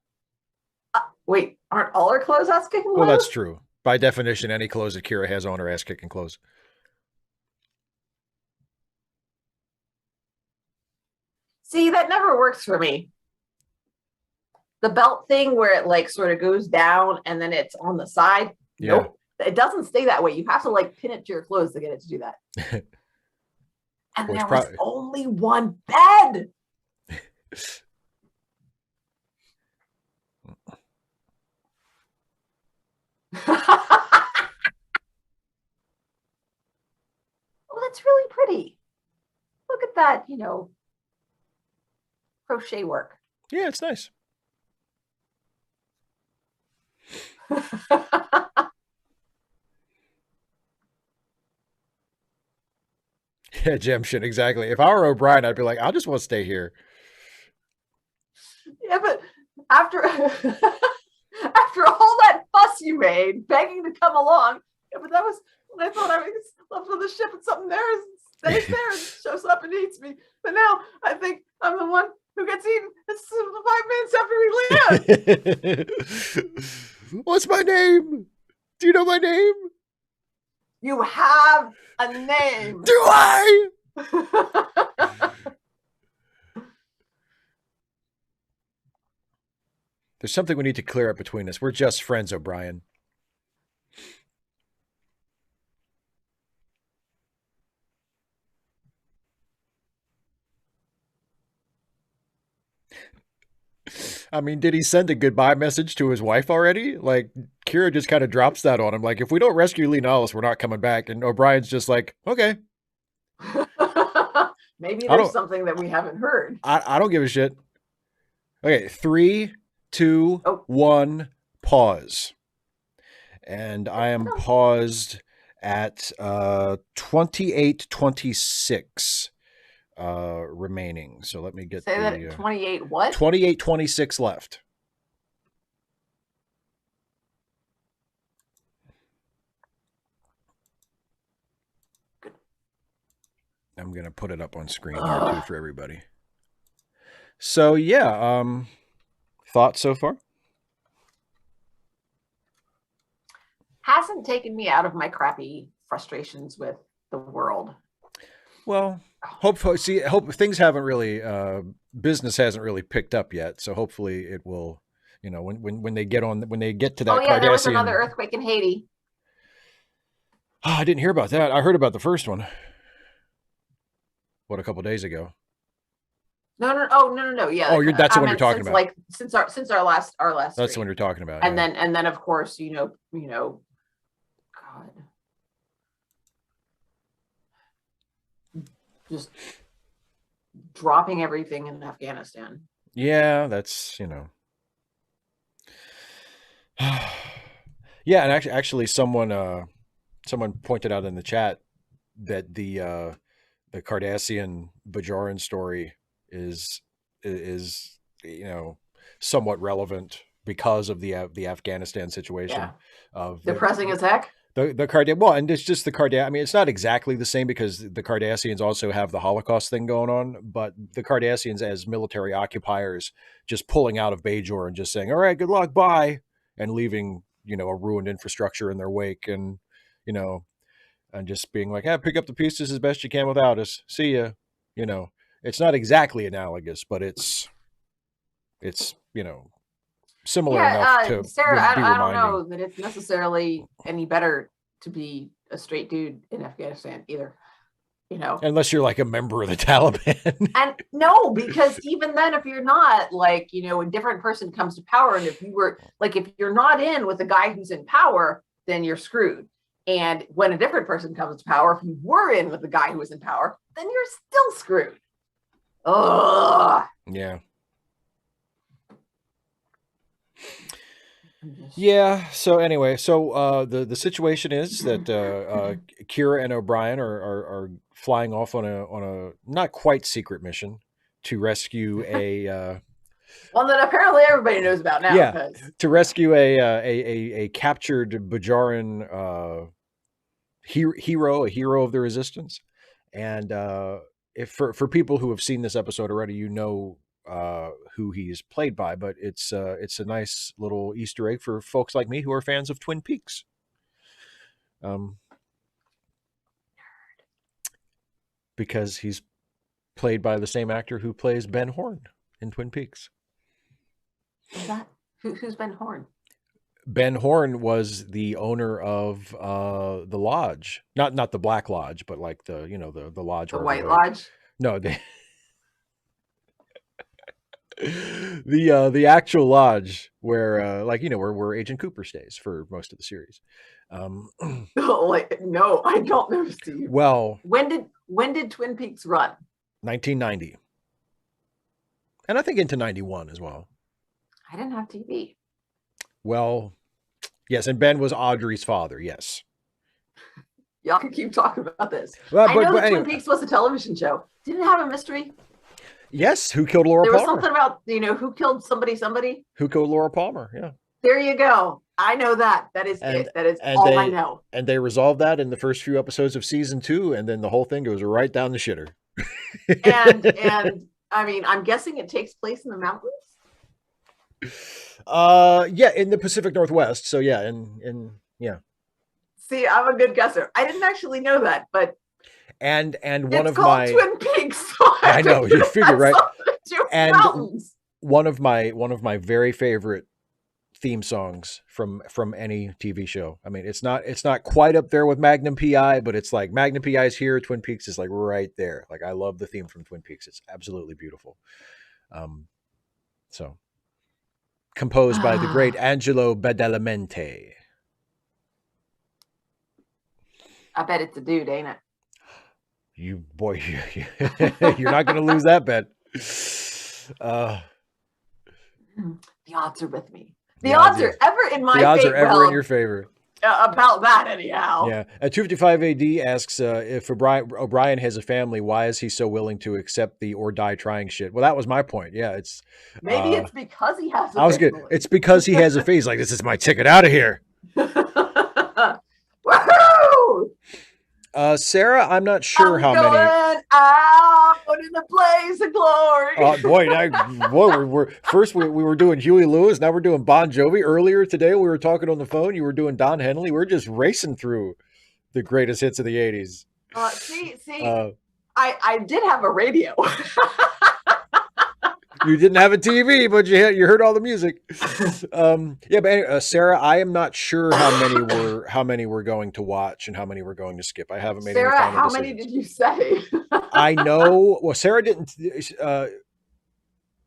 Wait, aren't all her clothes ass kicking clothes? Well, that's true. By definition, any clothes that Kira has on her ass kicking clothes. See, that never works for me. The belt thing where it like sort of goes down and then it's on the side. Yeah. Nope. It doesn't stay that way. You have to like pin it to your clothes to get it to do that. And there was only one bed. Oh, that's really pretty. Look at that, crochet work. Yeah, it's nice. Yeah, Gem shit, exactly. If I were O'Brien, I'd be like, I just want to stay here. Yeah, but after after all that fuss you made, begging to come along, yeah, but that was when I thought I was left on the ship and something there stays there and shows up and eats me. But now I think I'm the one who gets eaten. It's 5 minutes after we land. What's my name? Do you know my name? You have a name. Do I? There's something we need to clear up between us. We're just friends, O'Brien. I mean, did he send a goodbye message to his wife already? Like, Kira just kind of drops that on him. Like, if we don't rescue Lee Nollis, we're not coming back. And O'Brien's just like, okay. Maybe there's something that we haven't heard. I don't give a shit. Okay, 3, 2, 1, pause. And I am paused at 28:26 remaining. So let me get Say that 28 what? 28:26 left. Good. I'm gonna put it up on screen here too for everybody. So yeah, thoughts so far? Hasn't taken me out of my crappy frustrations with the world. Well, hope things haven't really business hasn't really picked up yet, so hopefully it will. You know, when they get to that Oh yeah, there was Cardassian. another earthquake in Haiti. Oh, I didn't hear about that. I heard about the first one. What, a couple days ago? No. Oh no. Yeah. Oh, that's the one you're talking about. Like since our last. That's the one you're talking about. And then of course God, just dropping everything in Afghanistan. Yeah, that's yeah, and actually someone pointed out in the chat that the Cardassian Bajoran story is somewhat relevant because of the Afghanistan situation. Yeah. Of depressing as heck. The Cardassian, well, and it's just the Cardassian. I mean, it's not exactly the same because the Cardassians also have the Holocaust thing going on, but the Cardassians as military occupiers just pulling out of Bajor and just saying, "All right, good luck, bye," and leaving a ruined infrastructure in their wake, and and just being like, pick up the pieces as best you can without us. See ya. It's not exactly analogous, but it's similar enough to Sarah, I don't know that it's necessarily any better to be a straight dude in Afghanistan either. Unless you're like a member of the Taliban. And no, because even then, if you're not, like, a different person comes to power, and if you're not in with the guy who's in power, then you're screwed. And when a different person comes to power, if you were in with the guy who was in power, then you're still screwed. Ugh. Yeah. Yeah. So anyway, the situation is that Kira and O'Brien are flying off on a not quite secret mission to rescue a one that apparently everybody knows about now. Yeah, to rescue a captured Bajoran hero of the resistance. And if for people who have seen this episode already, who he's played by, but it's a nice little Easter egg for folks like me who are fans of Twin Peaks. Because he's played by the same actor who plays Ben Horn in Twin Peaks. Is that who's Ben Horn? Ben Horn was the owner of the lodge, not the Black Lodge, but like the lodge, the White Lodge. No, the actual lodge where where Agent Cooper stays for most of the series. No, I don't know, Steve. Well, when did Twin Peaks run? 1990, and I think into 91 as well. I didn't have TV. Well, yes, and Ben was Audrey's father. Yes. Y'all can keep talking about this. I know that Twin Peaks was a television show. Didn't it have a mystery? Yes, who killed Laura Palmer? There was something about, who killed somebody. Who killed Laura Palmer, yeah. There you go. I know that. That is it. That is all I know. And they resolved that in the first few episodes of season 2, and then the whole thing goes right down the shitter. and I mean, I'm guessing it takes place in the mountains? Yeah, in the Pacific Northwest. So yeah, in yeah. See, I'm a good guesser. I didn't actually know that, but and it's one of called my Twin Peaks. So I know, you figure, right? And mountains. one of my very favorite theme songs from any TV show. I mean, it's not quite up there with Magnum PI, but it's like Magnum PI is here, Twin Peaks is like right there. Like, I love the theme from Twin Peaks. It's absolutely beautiful. So composed by the great Angelo Badalamenti. I bet it's a dude, ain't it? You're not going to lose that bet. The odds are with me. The odds are ever in my favor. The odds are ever in your favor. About that, anyhow. Yeah. At 255 AD asks if O'Brien has a family, why is he so willing to accept the or die trying shit? Well, that was my point. Yeah, it's maybe it's because he has a family. Good. It's because he has a face. Like, this is my ticket out of here. Woohoo! Sarah, I'm not sure how many. Out in the blaze of glory. We were doing Huey Lewis. Now we're doing Bon Jovi. Earlier today, we were talking on the phone. You were doing Don Henley. We're just racing through the greatest hits of the 80s. See, Uh, I did have a radio. you didn't have a TV, but you heard all the music. Yeah, but anyway, Sarah, I am not sure how many we're going to watch and how many we're going to skip. I haven't made any Sarah, final how many decisions. did you say? I know. Well, Sarah didn't.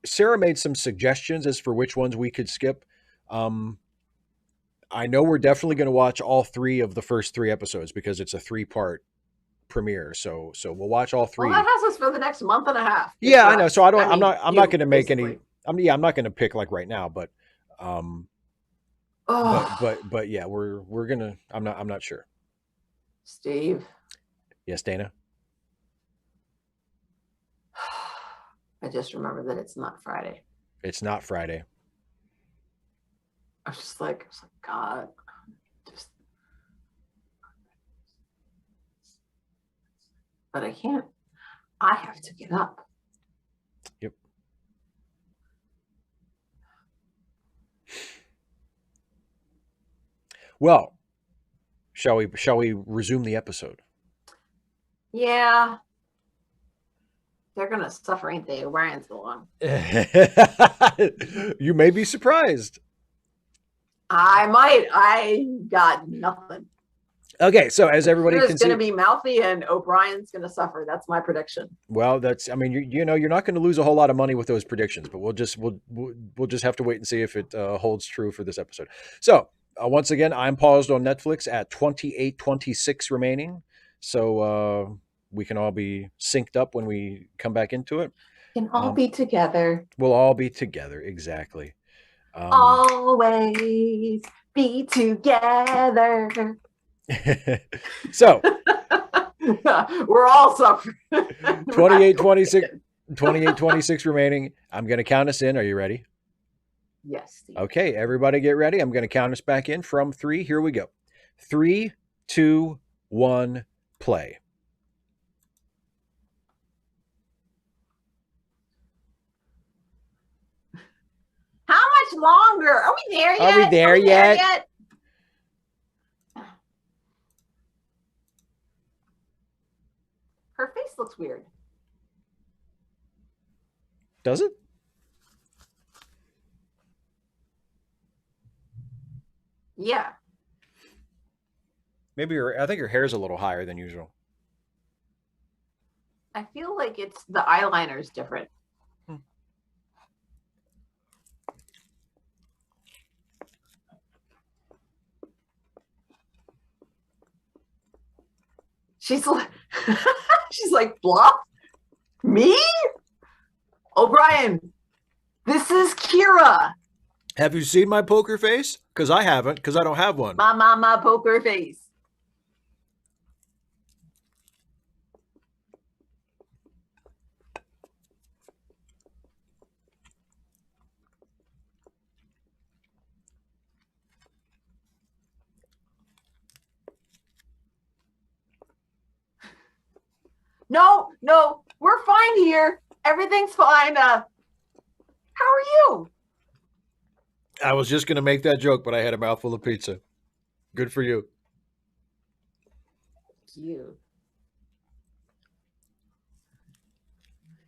Sarah made some suggestions as for which ones we could skip. Um, I know we're definitely going to watch all three of the first three episodes because it's a 3-part premiere. So we'll watch all Well, three. that has us for the next month and a half. Yeah, I know. So I don't. I mean, I'm not going to make basically. any. I'm not going to pick like right now, um, but yeah, we're gonna. I'm not sure. Steve. Yes, Dana. I just remembered that it's not Friday. It's not Friday. I was like, God, just. But I can't. I have to get up. Yep. Well, shall we resume the episode? Yeah. They're gonna suffer, ain't they? O'Brien's so long. You may be surprised. I might. I got nothing. Okay, so as everybody can see, it's going to be mouthy, and O'Brien's going to suffer. That's my prediction. Well, that's. I mean, you know, you're not going to lose a whole lot of money with those predictions, but we'll just have to wait and see if it holds true for this episode. So once again, I'm paused on Netflix at 28:26 remaining. So we can all be synced up when we come back into it. We can all be together. We'll all be together, exactly. Always be together. So we're all suffering. 28:26 remaining. I'm going to count us in. Are you ready? Yes. Steve. Okay, everybody get ready. I'm going to count us back in from 3. Here we go. 3, 2, 1, play. How much longer? Are we there yet? Are we there yet? Her face looks weird. Does it? Yeah. Maybe I think her hair is a little higher than usual. I feel like it's the eyeliner is different. She's like, bluff? Me? O'Brien, this is Kira. Have you seen my poker face? Because I haven't, because I don't have one. My poker face. No, we're fine here. Everything's fine. How are you? I was just going to make that joke, but I had a mouthful of pizza. Good for you. You.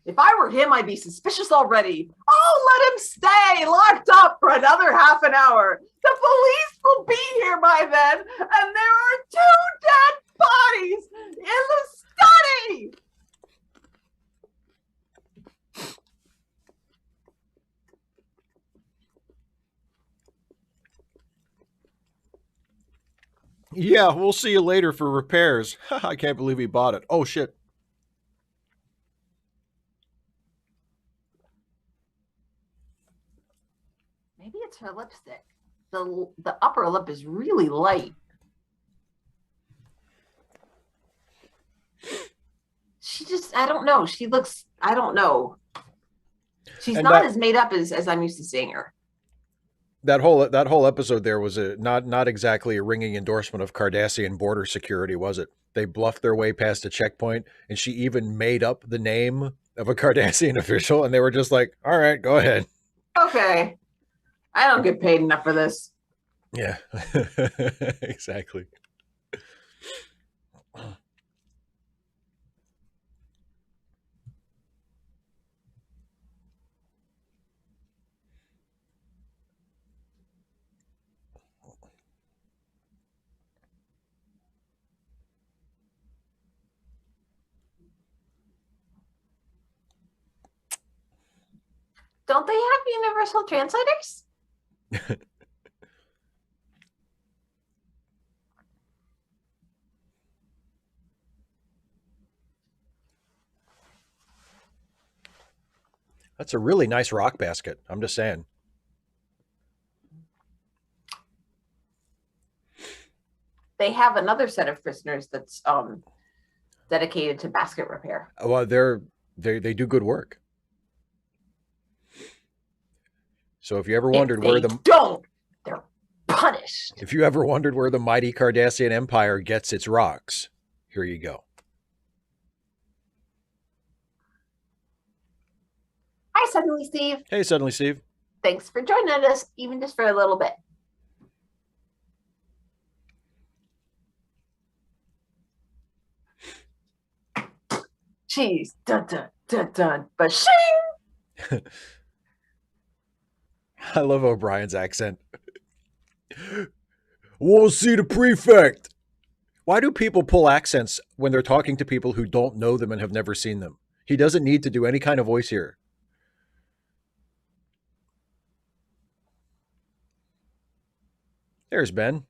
If I were him, I'd be suspicious already. Oh, let him stay locked up for another half an hour. The police will be here by then, and there are 2 dead bodies in the study. Yeah, we'll see you later for repairs. I can't believe he bought it. Oh, shit. Maybe it's her lipstick. The upper lip is really light. She just, I don't know. She looks, I don't know. She's not as made up as I'm used to seeing her. That whole episode there was not exactly a ringing endorsement of Cardassian border security, was it? They bluffed their way past a checkpoint, and she even made up the name of a Cardassian official, and they were just like, all right, go ahead. Okay. I don't get paid enough for this. Yeah, exactly. Don't they have universal translators? That's a really nice rock basket. I'm just saying. They have another set of prisoners that's dedicated to basket repair. Well, they do good work. So If they don't, they're punished. if you ever wondered where the mighty Cardassian Empire gets its rocks, here you go. Hi, Suddenly Steve. Hey, suddenly Steve. Thanks for joining us, even just for a little bit. Cheese, dun dun dun dun, bashing. I love O'Brien's accent. Want to see the prefect? Why do people pull accents when they're talking to people who don't know them and have never seen them? He doesn't need to do any kind of voice here. There's Ben.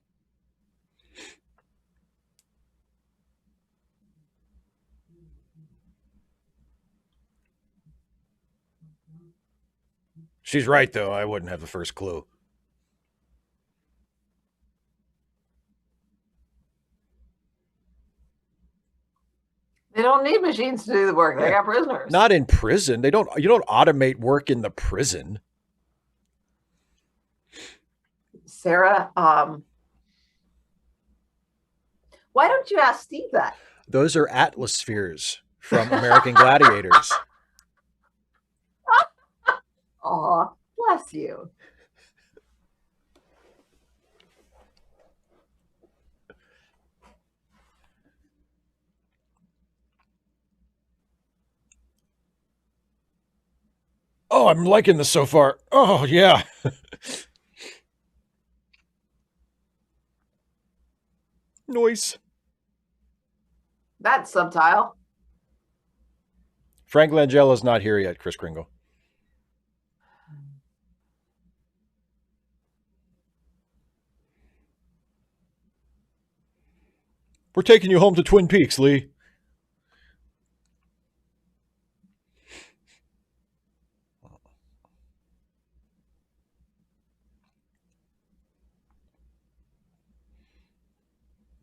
She's right, though. I wouldn't have the first clue. They don't need machines to do the work. They Yeah. got prisoners. Not in prison. They don't. You don't automate work in the prison. Sarah, why don't you ask Steve that? Those are Atlas spheres from American Gladiators. Aw, bless you. Oh, I'm liking this so far. Oh, yeah. Noise. That's subtle. Frank Langella's not here yet, Chris Kringle. We're taking you home to Twin Peaks, Lee.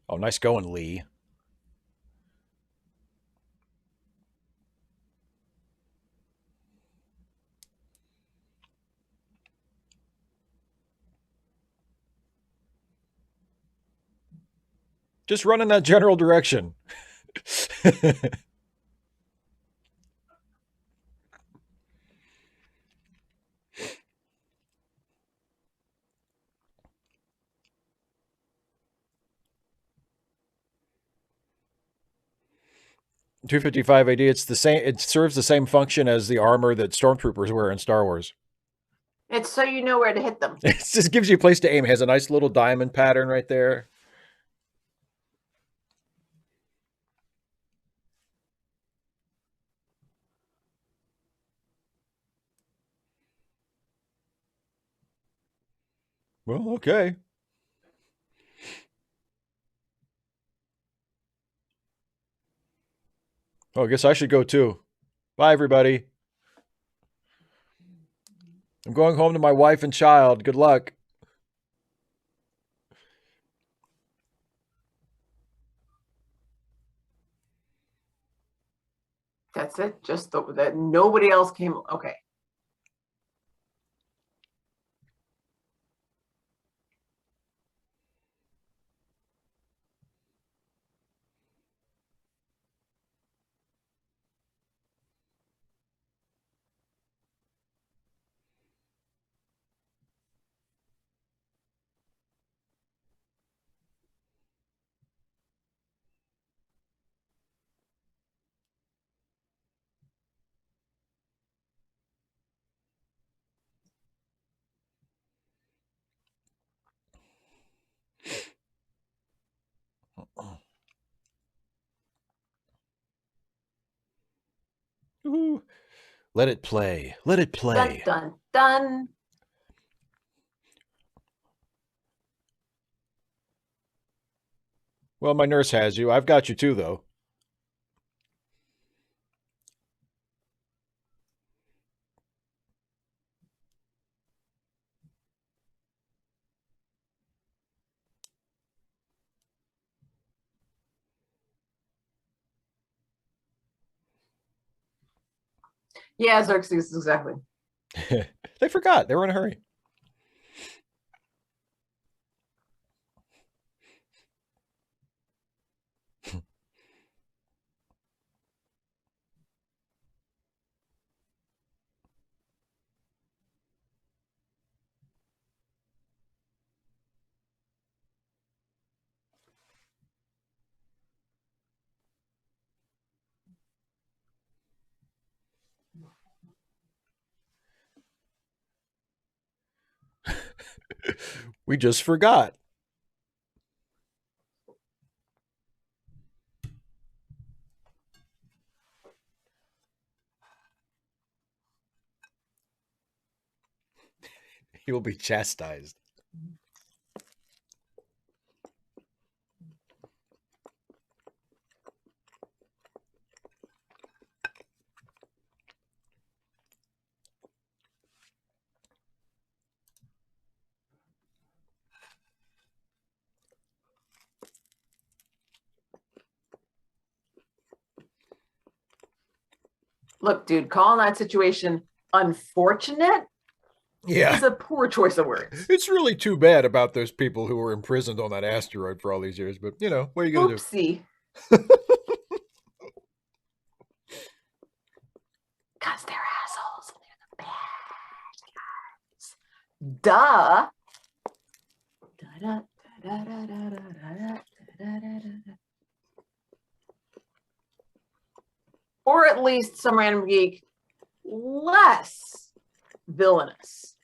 Oh, nice going, Lee. Just run in that general direction. 255 AD. It's the same. It serves the same function as the armor that stormtroopers wear in Star Wars. It's so you know where to hit them. It just gives you a place to aim. It has a nice little diamond pattern right there. Well, okay. Oh, I guess I should go too. Bye, everybody. I'm going home to my wife and child. Good luck. That's it. Just that nobody else came. Okay. Woo-hoo. Let it play. Let it Dun, play. dun, dun. Well, my nurse has you. I've got you too, though. Yeah, Xerxes, exactly. They forgot. They were in a hurry. We just forgot. He will be chastised. Look, dude, calling that situation unfortunate Yeah. is a poor choice of words. It's really too bad about those people who were imprisoned on that asteroid for all these years, but what are you going to Oopsie. Because they're assholes and they're the bad guys. Duh. Or at least some random geek less villainous.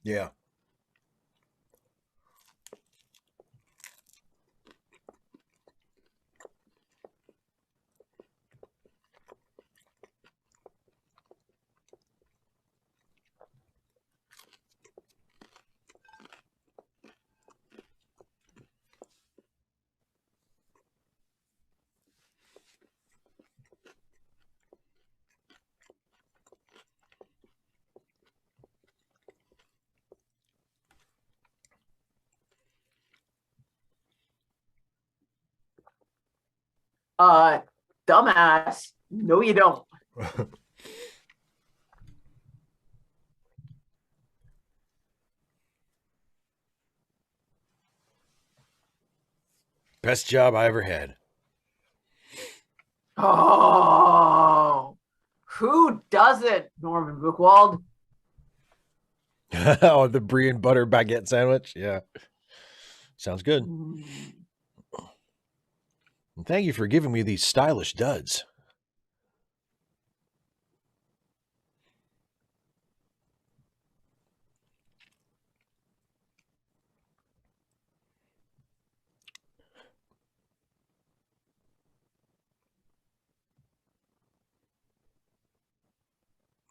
do? Yeah. Dumbass. No, you don't. Best job I ever had. Oh, who doesn't? Norman Buchwald. Oh, the brie and butter baguette sandwich. Yeah. Sounds good. And thank you for giving me these stylish duds.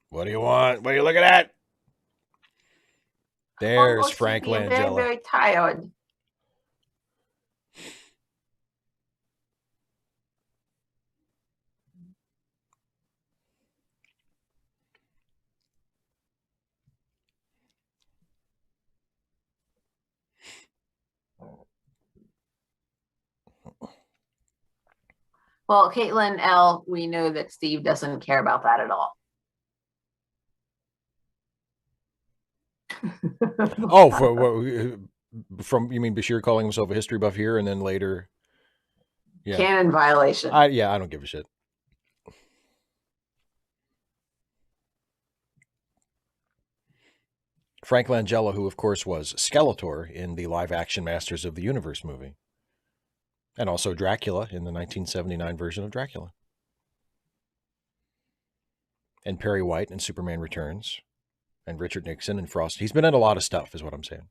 What do you want? What are you looking at? There's Almost Frank sleepy and very, Langella. very tired. Well, Caitlin L., we know that Steve doesn't care about that at all. Oh, from you mean Bashir calling himself a history buff here, and then later, yeah, Canon violation. I don't give a shit. Frank Langella, who of course was Skeletor in the live-action Masters of the Universe movie, and also Dracula in the 1979 version of Dracula, and Perry White in Superman Returns, and Richard Nixon and Frost. He's been in a lot of stuff, is what I'm saying.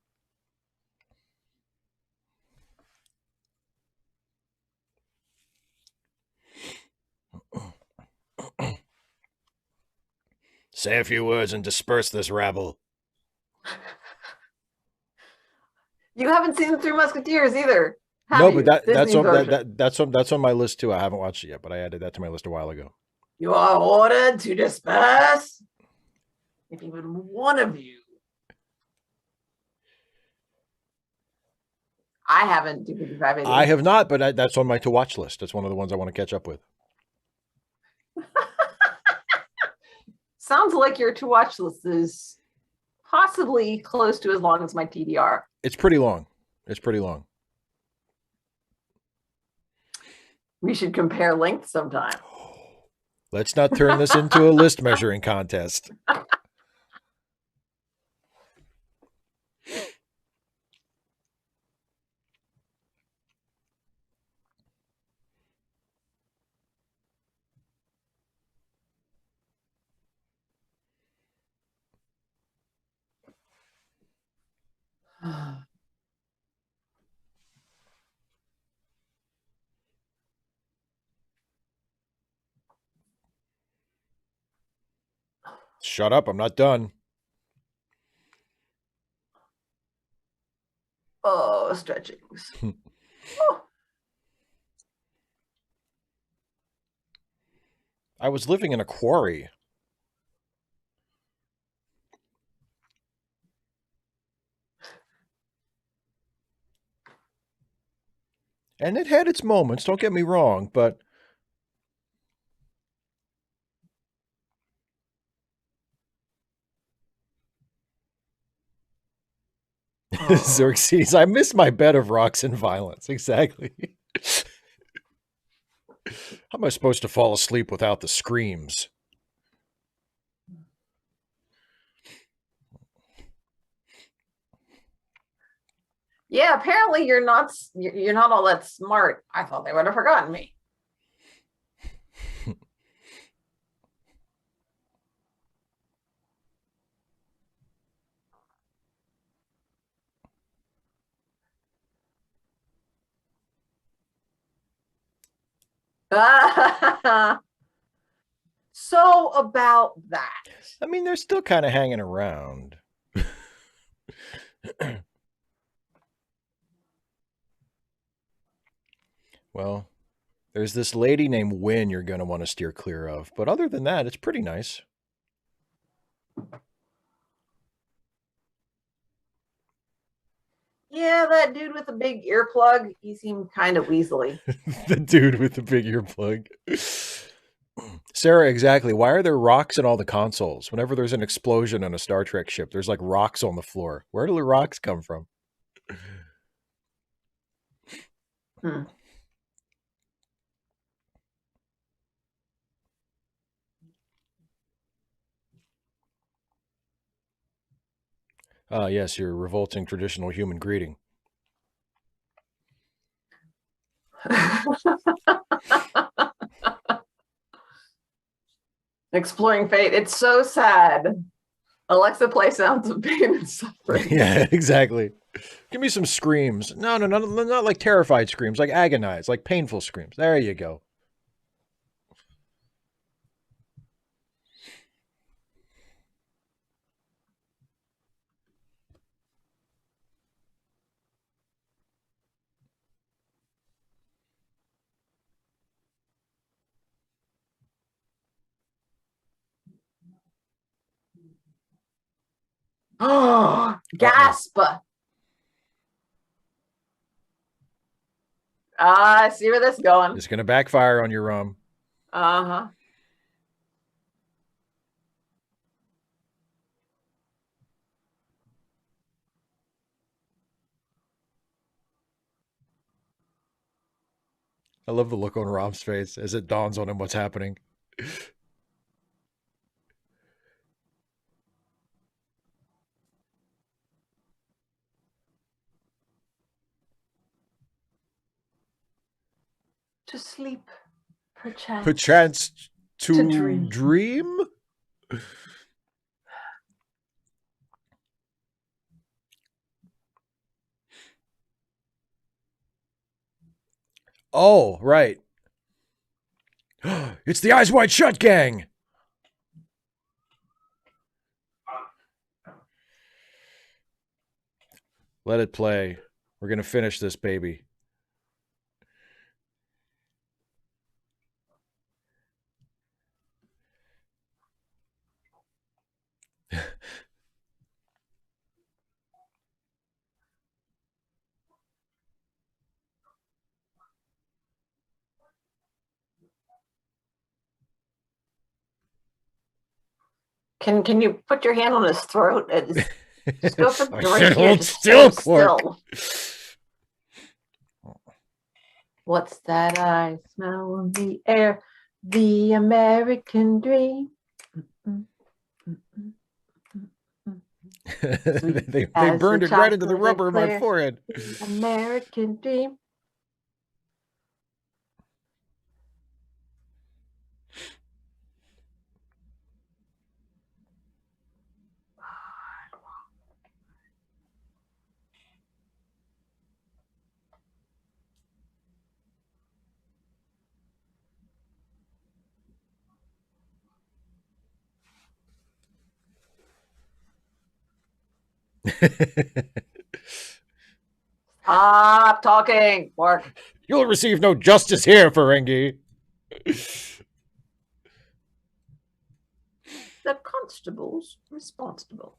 Say a few words and disperse this rabble. You haven't seen the Three Musketeers either, have No, but you? Disney's version. that's on my list too. I haven't watched it yet, but I added that to my list a while ago. You are ordered to disperse. If even one of you. I haven't. I have not, but that's on my to watch list. That's one of the ones I want to catch up with. Sounds like your to watch list is possibly close to as long as my TDR. It's pretty long. It's pretty long. We should compare length sometime. Let's not turn this into a list measuring contest. Shut up. I'm not done. Oh, stretchings. Oh. I was living in a quarry. And it had its moments, don't get me wrong, but Xerxes, I miss my bed of rocks and violence. Exactly. How am I supposed to fall asleep without the screams? Yeah, apparently you're not all that smart. I thought they would have forgotten me. So about that. I mean, they're still kind of hanging around. Well, there's this lady named Wynn you're going to want to steer clear of. But other than that, it's pretty nice. Yeah, that dude with the big earplug, he seemed kind of weaselly. The dude with the big earplug. Sarah, exactly. Why are there rocks in all the consoles? Whenever there's an explosion on a Star Trek ship, there's like rocks on the floor. Where do the rocks come from? Hmm. Ah, yes, your revolting traditional human greeting. Exploring fate. It's so sad. Alexa, play sounds of pain and suffering. Yeah, exactly. Give me some screams. No, not like terrified screams, like agonized, like painful screams. There you go. Oh, gasp. I see where this is going. It's going to backfire on your rum. Uh-huh. I love the look on Rom's face as it dawns on him what's happening. To sleep, perchance. Perchance to dream. dream? Oh, right. It's the Eyes Wide Shut gang. Let it play. We're gonna finish this baby. Can you put your hand on his throat? Just go for I right should here. hold Just still, hold Clark. still. What's that I smell in the air? The American dream. They As the burned it right into the chocolate rubber of my eclair. forehead. American dream. Stop talking, Mark. You'll receive no justice here, Ferengi. The constable's responsible.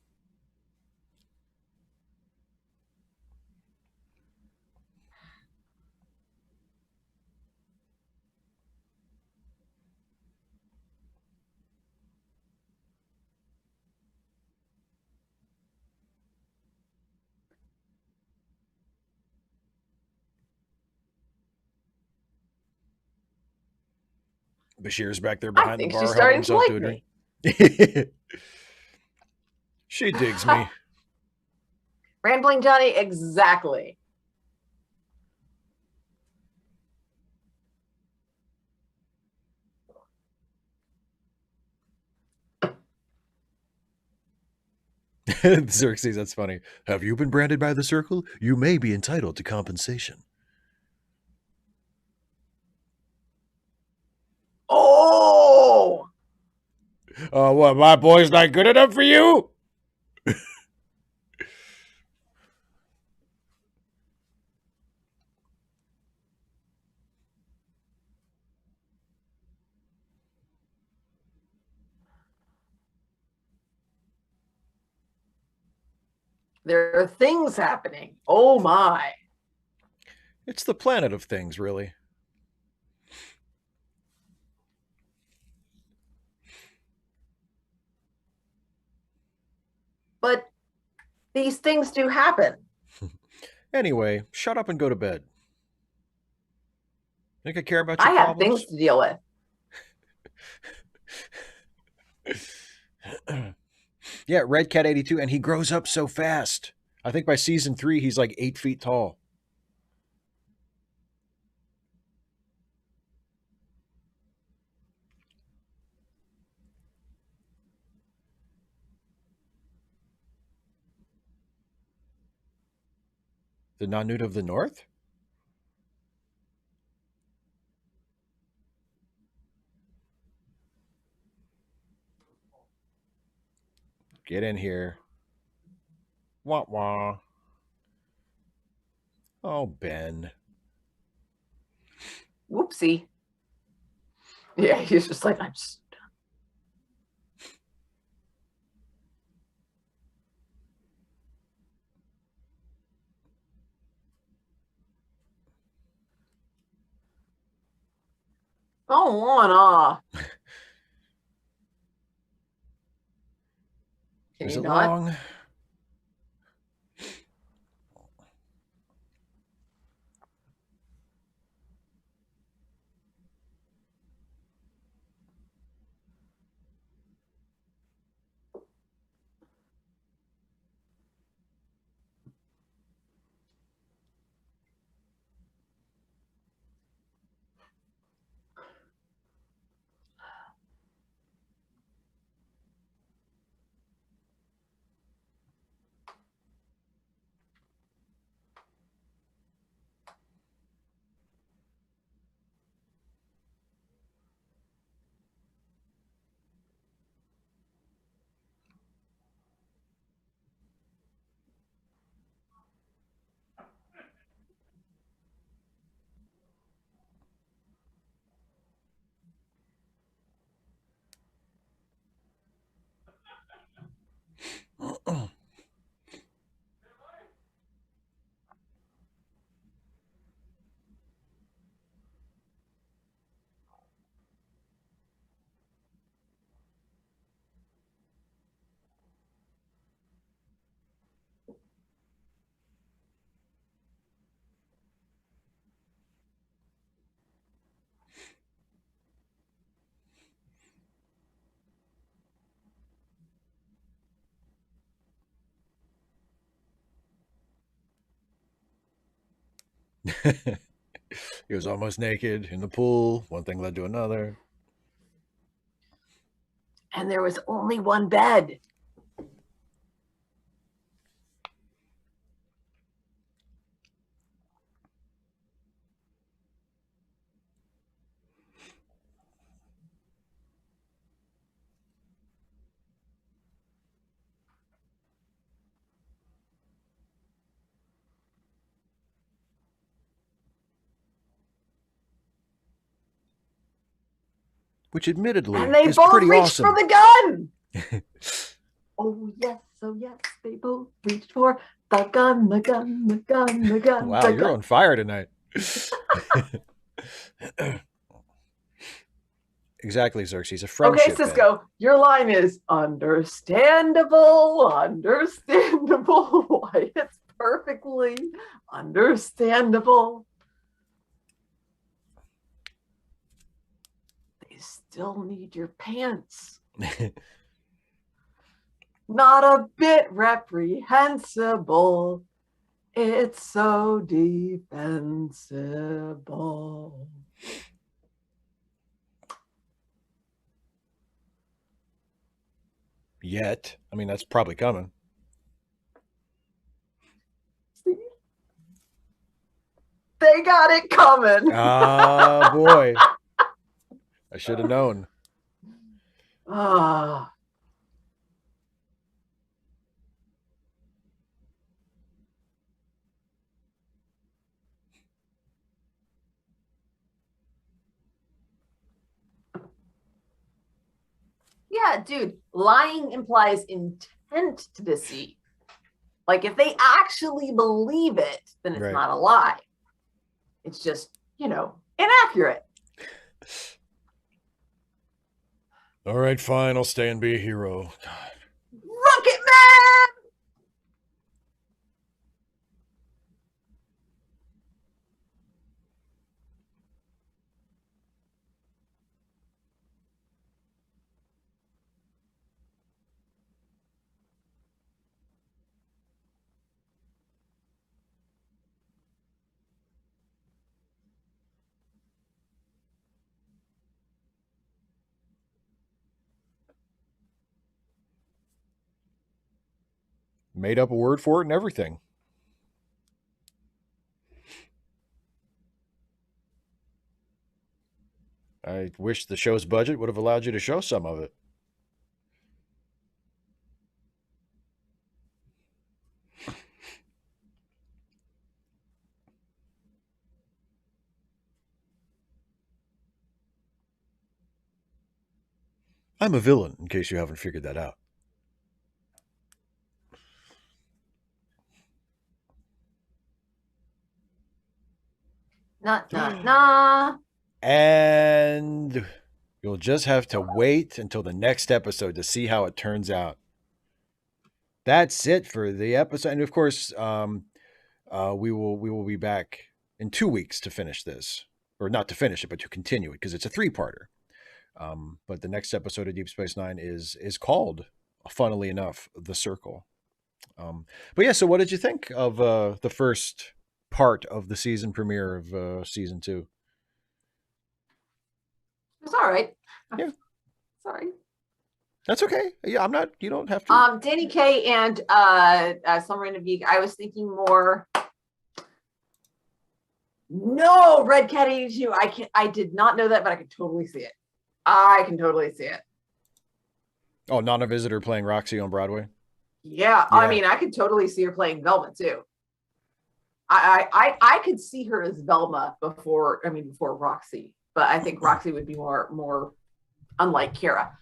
Bashir's back there I behind the think she's bar helping starting to himself to like a drink. me. She digs me. Rambling Johnny, exactly. Xerxes, that's funny. Have you been branded by the Circle? You may be entitled to compensation. Oh, What, my boy's not good enough for you? there are things happening. Oh my. It's the planet of things, really. But these things do happen. Anyway, shut up and go to bed. Think I care about I your have things problems? to deal with. Yeah, Red Cat 82, and he grows up so fast. I think by season 3, he's like 8 feet tall. The Nanute of the North? Get in here. Wah wah. Oh, Ben. Whoopsie. Yeah, he's just like, I'm just. Oh, on. Can Is you it not? long? He was almost naked in the pool. One thing led to another. And there was only one bed. Which And admittedly they is both pretty reached for awesome. the gun. Oh yes, they both reached for the gun, the gun, the gun, the gun, Wow, the you're gun. on fire tonight. Exactly, Xerxes. A Okay, friendship bed. Cisco, your line is understandable, understandable. Why, it's perfectly understandable. They still need your pants. Not a bit reprehensible. It's so defensible. Yet. I mean, that's probably coming. See? They got it coming. Ah, boy. I should have known. Ah. Yeah, dude, lying implies intent to deceive. Like if they actually believe it, then it's Right. not a lie. It's just, inaccurate. All right, fine. I'll stay and be a hero. Rocket Man! Made up a word for it and everything. I wish the show's budget would have allowed you to show some of it. I'm a villain, in case you haven't figured that out. Nah. And you'll just have to wait until the next episode to see how it turns out. That's it for the episode. And of course, we will be back in 2 weeks to finish this, or not to finish it, but to continue it because it's a three-parter. But the next episode of Deep Space Nine is called, funnily enough, The Circle. But yeah, so what did you think of the first part of the season premiere of season 2? It's all right. Yeah. Sorry. That's okay. Yeah, I'm not. You don't have to. Danny Kaye and Summer in a Geek. I was thinking more. No, Red Cat 82. I did not know that, but I could totally see it. I can totally see it. Oh, non-visitor playing Roxy on Broadway. Yeah, I mean, I could totally see her playing Velma too. I could see her as Velma before Roxy, but I think Roxy would be more unlike Kira.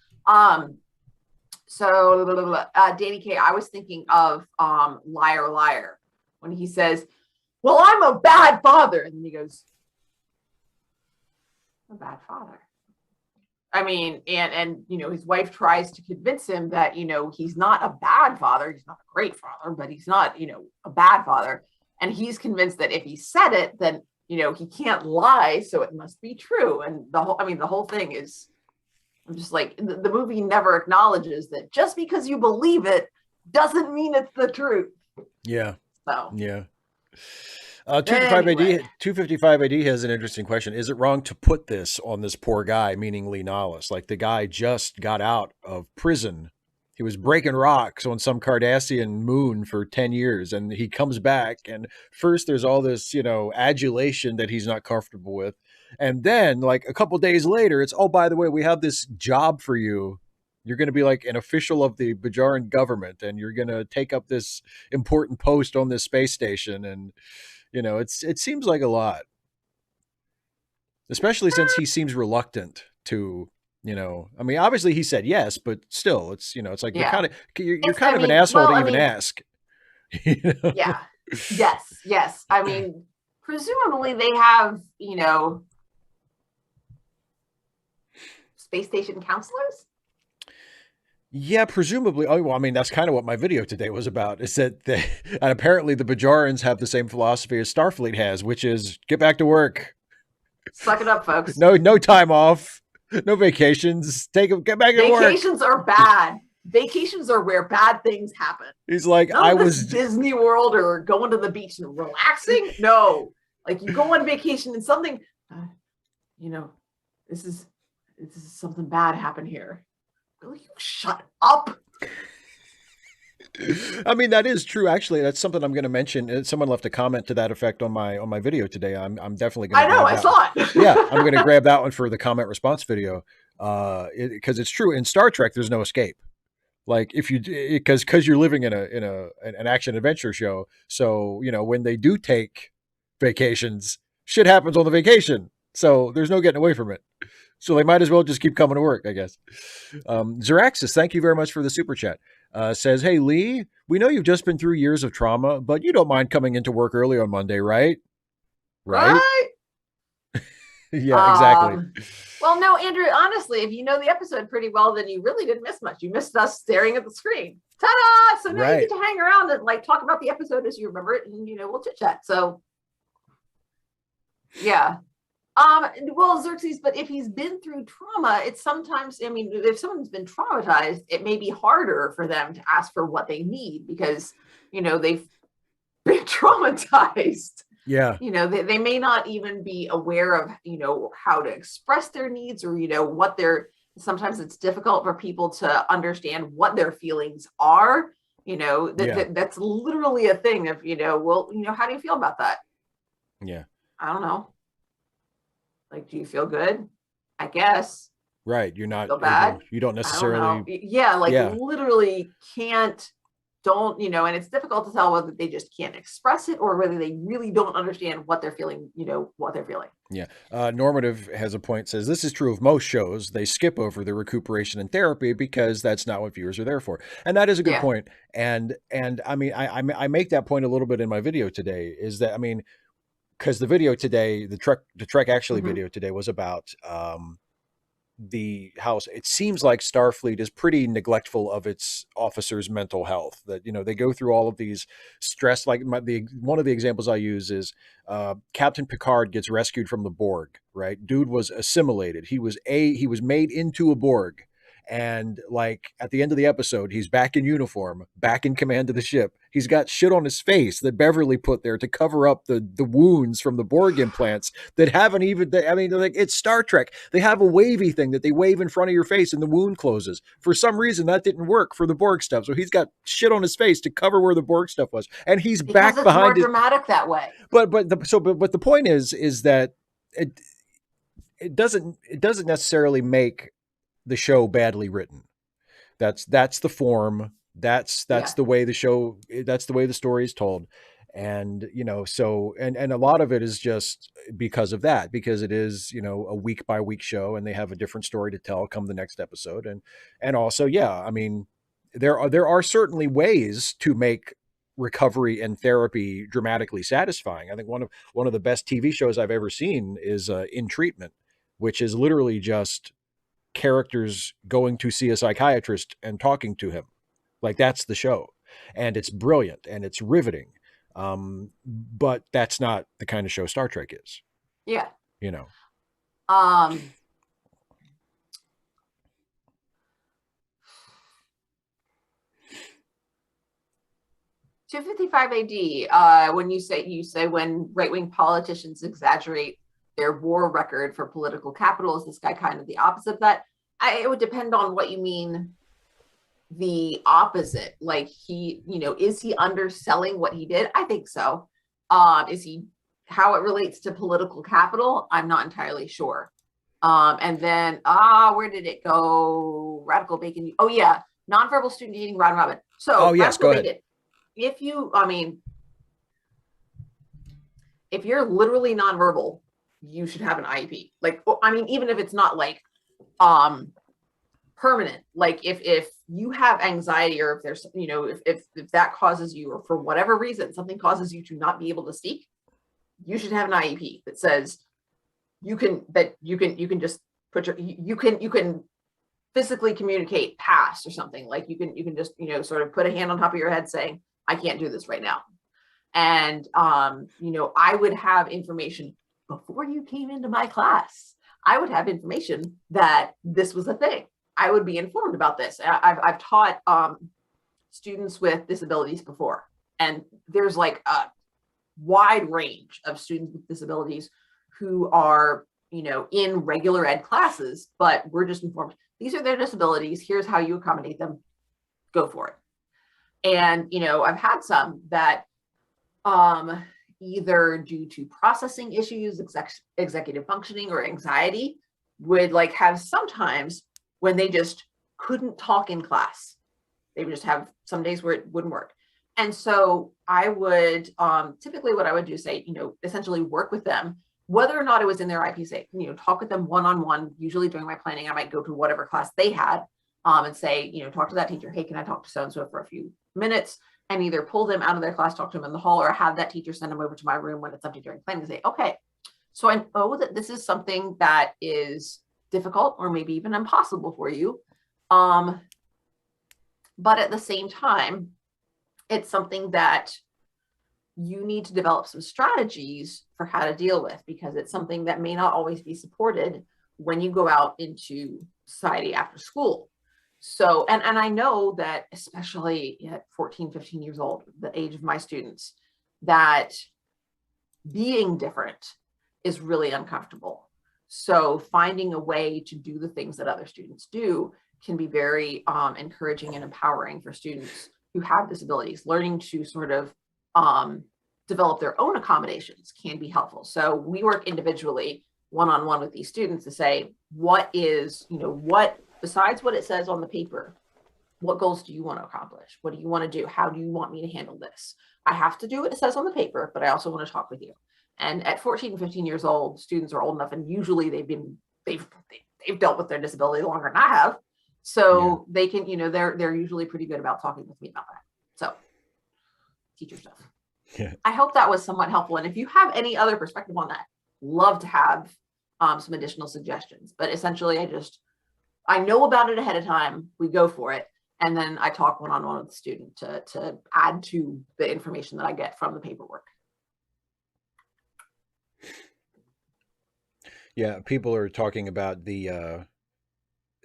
So Danny Kaye, I was thinking of Liar Liar when he says, "Well, I'm a bad father," and then he goes, "A bad father." I mean, and his wife tries to convince him that he's not a bad father, he's not a great father, but he's not a bad father, and he's convinced that if he said it, then he can't lie, so it must be true. And the whole thing is, I'm just like, the movie never acknowledges that just because you believe it doesn't mean it's the truth. Yeah. So Yeah. Anyway, 255 AD has an interesting question. Is it wrong to put this on this poor guy, meaning Lee Nollis? Like the guy just got out of prison. He was breaking rocks on some Cardassian moon for 10 years and he comes back and first there's all this, adulation that he's not comfortable with. And then like a couple days later it's, "Oh, by the way, we have this job for you. You're going to be like an official of the Bajoran government and you're going to take up this important post on this space station." And it seems like a lot, especially since he seems reluctant to. I mean, obviously he said yes, but still, it's like yeah. you're It's, kind I of an mean, asshole well, to I even mean, ask. you know? yeah. Yes, yes. I mean, presumably they have, space station counselors. Yeah, presumably. Oh, well, I mean, that's kind of what my video today was about. Is that and apparently the Bajorans have the same philosophy as Starfleet has, which is get back to work. Suck it up, folks. No time off, no vacations. Get back to work. Vacations are bad. Vacations are where bad things happen. He's like, None of this Disney World or going to the beach and relaxing. No, like you go on vacation and something, you know, this is something bad happened here. Will you shut up? I mean, that is true. Actually, that's something I'm going to mention. Someone left a comment to that effect on my video today. I'm definitely going to I know, grab I that one. saw it. Yeah, I'm going to grab that one for the comment response video. Because it's true in Star Trek, there's no escape. Like if you because you're living in an action adventure show, so when they do take vacations, shit happens on the vacation. So there's no getting away from it. So they might as well just keep coming to work, I guess. Zeraxis, thank you very much for the super chat. Says, "Hey Lee, we know you've just been through years of trauma, but you don't mind coming into work early on Monday, right? Right? Right? Yeah, exactly. Well, no, Andrew, honestly, if you know the episode pretty well, then you really didn't miss much. You missed us staring at the screen. Ta-da! So now you Right. get to hang around and like talk about the episode as you remember it, and we'll chit chat. So yeah. Well, Xerxes, but if he's been through trauma, it's sometimes, I mean, if someone's been traumatized, it may be harder for them to ask for what they need because, they've been traumatized. Yeah. They may not even be aware of, how to express their needs or, what they're, sometimes it's difficult for people to understand what their feelings are. That's literally a thing of, well, how do you feel about that? Yeah. I don't know. Like, do you feel good? I guess. Right. You're not Feel bad? you don't I don't know. necessarily. Yeah, like Yeah. literally don't, and it's difficult to tell whether they just can't express it or whether they really don't understand what they're feeling, what they're feeling. Yeah. Normative has a point, says this is true of most shows. They skip over the recuperation and therapy because that's not what viewers are there for. And that is a good point. And I mean, I make that point a little bit in my video today is that, I mean, because the video today, the Trek actually video today was about the house. It seems like Starfleet is pretty neglectful of its officers' mental health. That they go through all of these stress. Like one of the examples I use is Captain Picard gets rescued from the Borg. Right, dude was assimilated. He was made into a Borg. And like at the end of the episode, he's back in uniform, back in command of the ship. He's got shit on his face that Beverly put there to cover up the wounds from the Borg implants that haven't even. I mean, like it's Star Trek. They have a wavy thing that they wave in front of your face and the wound closes. For some reason, that didn't work for the Borg stuff. So he's got shit on his face to cover where the Borg stuff was, and he's because back it's behind. More dramatic that way. But the point is that it doesn't necessarily make the show badly written. That's the form. That's the way the show. That's the way the story is told. And so and a lot of it is just because of that, because it is a week by week show, and they have a different story to tell come the next episode. And also, yeah, I mean, there are certainly ways to make recovery and therapy dramatically satisfying. I think one of the best TV shows I've ever seen is In Treatment, which is literally just characters going to see a psychiatrist and talking to him. Like that's the show, and it's brilliant and it's riveting. But that's not the kind of show Star Trek is. Yeah. 255 AD, when you say when right-wing politicians exaggerate their war record for political capital, is this guy kind of the opposite of that? It would depend on what you mean the opposite. Like is he underselling what he did? I think so. Is he how it relates to political capital? I'm not entirely sure. And then where did it go? Radical bacon. Oh yeah, nonverbal student hating Ron Robin. Oh So yes, radical go ahead. bacon. If you, I mean, if you're literally nonverbal, you should have an IEP. Like, I mean, even if it's not like um permanent, like if you have anxiety, or if there's if that causes you, or for whatever reason something causes you to not be able to speak, you should have an IEP that says you can just put you can physically communicate past, or something. Like you can just sort of put a hand on top of your head saying, I can't do this right now. And I would have information before you came into my class. I would have information that this was a thing. I would be informed about this. I've taught students with disabilities before, and there's like a wide range of students with disabilities who are in regular ed classes, but we're just informed these are their disabilities, here's how you accommodate them, go for it. And I've had some that either due to processing issues, executive functioning, or anxiety, would like have sometimes when they just couldn't talk in class. They would just have some days where it wouldn't work. And so I would typically what I would do is say, essentially work with them, whether or not it was in their IP, say, talk with them one-on-one. Usually during my planning, I might go to whatever class they had and say, talk to that teacher. Hey, can I talk to so-and-so for a few minutes? And either pull them out of their class, talk to them in the hall, or have that teacher send them over to my room when it's empty during planning to say, okay, so I know that this is something that is difficult or maybe even impossible for you. But at the same time, it's something that you need to develop some strategies for how to deal with, because it's something that may not always be supported when you go out into society after school. So, and I know that especially at 14, 15 years old, the age of my students, that being different is really uncomfortable. So finding a way to do the things that other students do can be very encouraging and empowering for students who have disabilities. Learning to sort of develop their own accommodations can be helpful. So we work individually, one-on-one with these students to say, what is, what, besides what it says on the paper, what goals do you want to accomplish? What do you want to do? How do you want me to handle this? I have to do what it says on the paper, but I also want to talk with you. And at 14, 15 years old, students are old enough, and usually they've dealt with their disability longer than I have. So yeah, they can, they're usually pretty good about talking with me about that. So teacher stuff. Yeah. I hope that was somewhat helpful. And if you have any other perspective on that, love to have some additional suggestions. But essentially, I know about it ahead of time. We go for it. And then I talk one-on-one with the student to add to the information that I get from the paperwork. Yeah, people are talking about the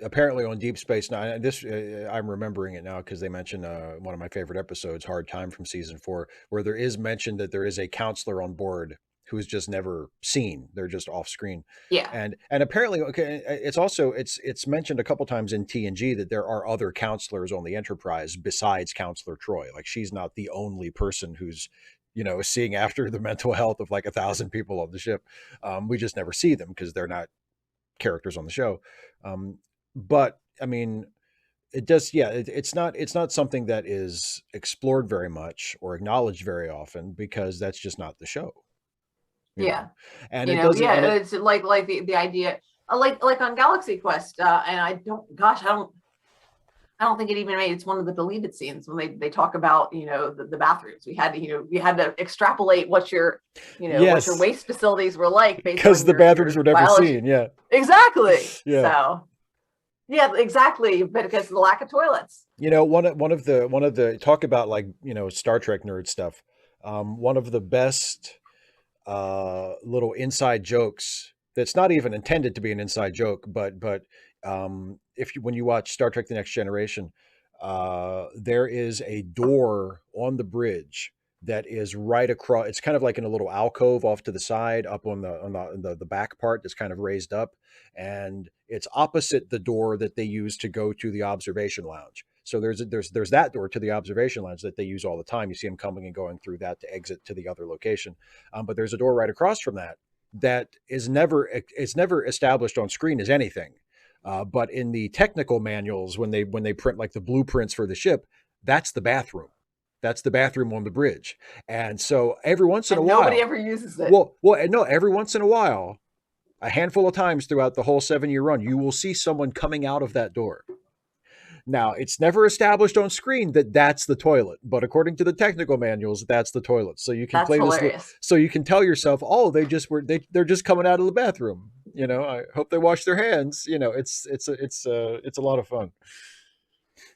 apparently on Deep Space Nine. This I'm remembering it now because they mentioned one of my favorite episodes, Hard Time from season 4, where there is mentioned that there is a counselor on board who is just never seen. They're just off screen. Yeah. And apparently, okay, it's mentioned a couple times in TNG that there are other counselors on the Enterprise besides Counselor Troy. Like, she's not the only person who's seeing after the mental health of like 1,000 people on the ship. We just never see them because they're not characters on the show. But I mean, it does. Yeah, it's not something that is explored very much or acknowledged very often because that's just not the show. Yeah. And it doesn't. Yeah, it's like the idea, like on Galaxy Quest, and I don't think it even made it's one of the deleted scenes when they talk about the bathrooms. We had to extrapolate what your what your waste facilities were like because the bathrooms were never biology. Seen. Yeah, exactly. Yeah. So yeah, exactly. But because of the lack of toilets. One of the talk about like Star Trek nerd stuff. One of the best little inside jokes that's not even intended to be an inside joke, but when you watch Star Trek: The Next Generation, there is a door on the bridge that is right across. It's kind of like in a little alcove off to the side, up on the back part that's kind of raised up, and it's opposite the door that they use to go to the observation lounge. So there's that door to the observation lounge that they use all the time. You see them coming and going through that to exit to the other location. But there's a door right across from that that is never it's never established on screen as anything. But in the technical manuals, when they print like the blueprints for the ship, that's the bathroom. That's the bathroom on the bridge. And so every once in a And nobody while, ever uses it. well, no, every once in a while, a handful of times throughout the whole 7-year run, you will see someone coming out of that door. Now, it's never established on screen that that's the toilet, but according to the technical manuals, that's the toilet. So you can That's play this. hilarious. So you can tell yourself, oh, they're just coming out of the bathroom. I hope they wash their hands. It's a lot of fun.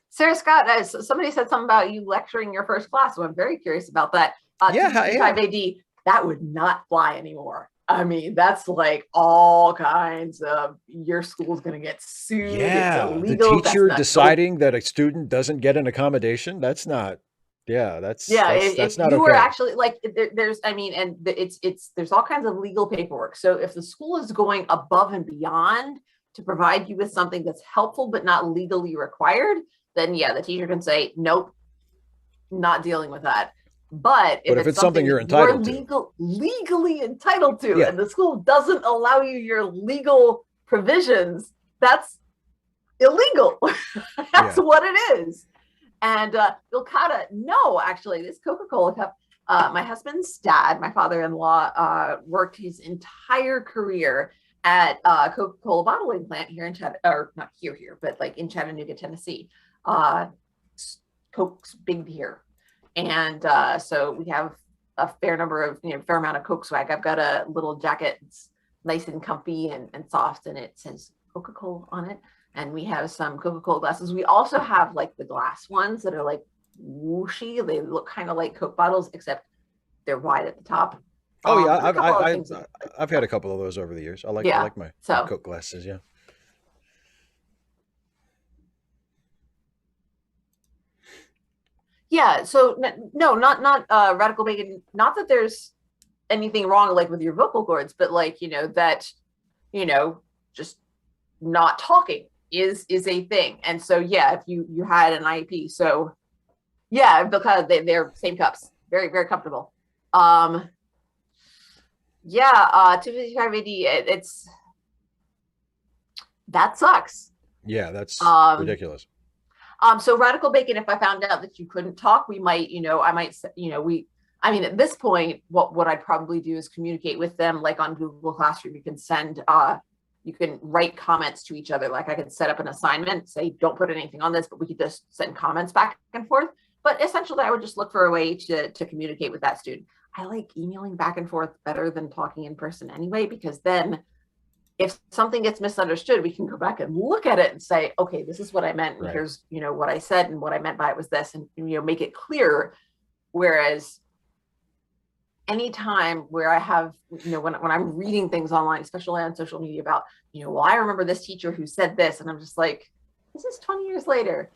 Sarah Scott, somebody said something about you lecturing your first class, so I'm very curious about that. Yeah, yeah. 255 AD, that would not fly anymore. I mean, that's like all kinds of, your school's going to get sued. Yeah, it's illegal. the teacher deciding that a student doesn't get an accommodation, that's not, yeah, yeah, that's if not you were okay. actually like, there's, I mean, and it's there's all kinds of legal paperwork. So if the school is going above and beyond to provide you with something that's helpful but not legally required, then yeah, the teacher can say, nope, not dealing with that. But But if if it's it's something something you're that you're entitled to, legally entitled to, yeah, and the school doesn't allow you your legal provisions, that's illegal. That's yeah. what it is. And Vilcata, no, actually, this Coca-Cola cup, my husband's dad, my father-in-law, worked his entire career at Coca-Cola bottling plant here in or not here, but like in Chattanooga, Tennessee. Uh, Coke's big here. And so we have a fair number of, fair amount of Coke swag. I've got a little jacket. It's nice and comfy and soft, and it says Coca-Cola on it. And we have some Coca-Cola glasses. We also have like the glass ones that are like whooshy. They look kind of like Coke bottles, except they're wide at the top. Oh yeah, A couple other things. I've had a couple of those over the years. I Yeah. like my So Coke glasses. Yeah. yeah. So no, not radical bacon. Not that there's anything wrong like with your vocal cords, but like that just not talking is a thing. And so yeah, if you had an IEP, so yeah, because they're same cups, very very comfortable. Yeah, 255 AD, it's that sucks. Yeah, that's um ridiculous. so radical bacon, if I found out that you couldn't talk, we might, I might, I mean, at this point, what I'd probably do is communicate with them, like on Google Classroom. You can send you can write comments to each other. Like I could set up an assignment, say, don't put anything on this, but we could just send comments back and forth. But essentially, I would just look for a way to communicate with that student. I like emailing back and forth better than talking in person anyway, because then if something gets misunderstood, we can go back and look at it and say, okay, this is what I meant. And Right. here's, what I said, and what I meant by it was this, and, make it clear. Whereas anytime where I have, when I'm reading things online, especially on social media about, well, I remember this teacher who said this, and I'm just like, this is 20 years later.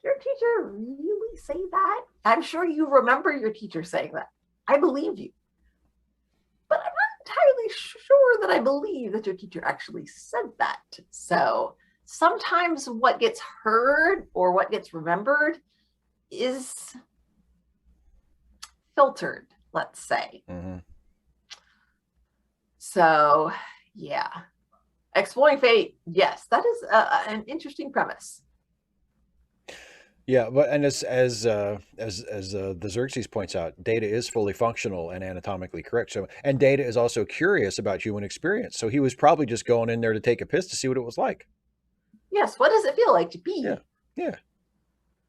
Did your teacher really say that? I'm sure you remember your teacher saying that. I believe you. But I'm not entirely sure that I believe that your teacher actually said that. So sometimes what gets heard or what gets remembered is filtered, let's say. Mm-hmm. So yeah, exploring fate, yes, that is an interesting premise. Yeah, but and the Xerxes points out, Data is fully functional and anatomically correct. So, and Data is also curious about human experience. So he was probably just going in there to take a piss to see what it was like. Yes, what does it feel like to be? Yeah, yeah.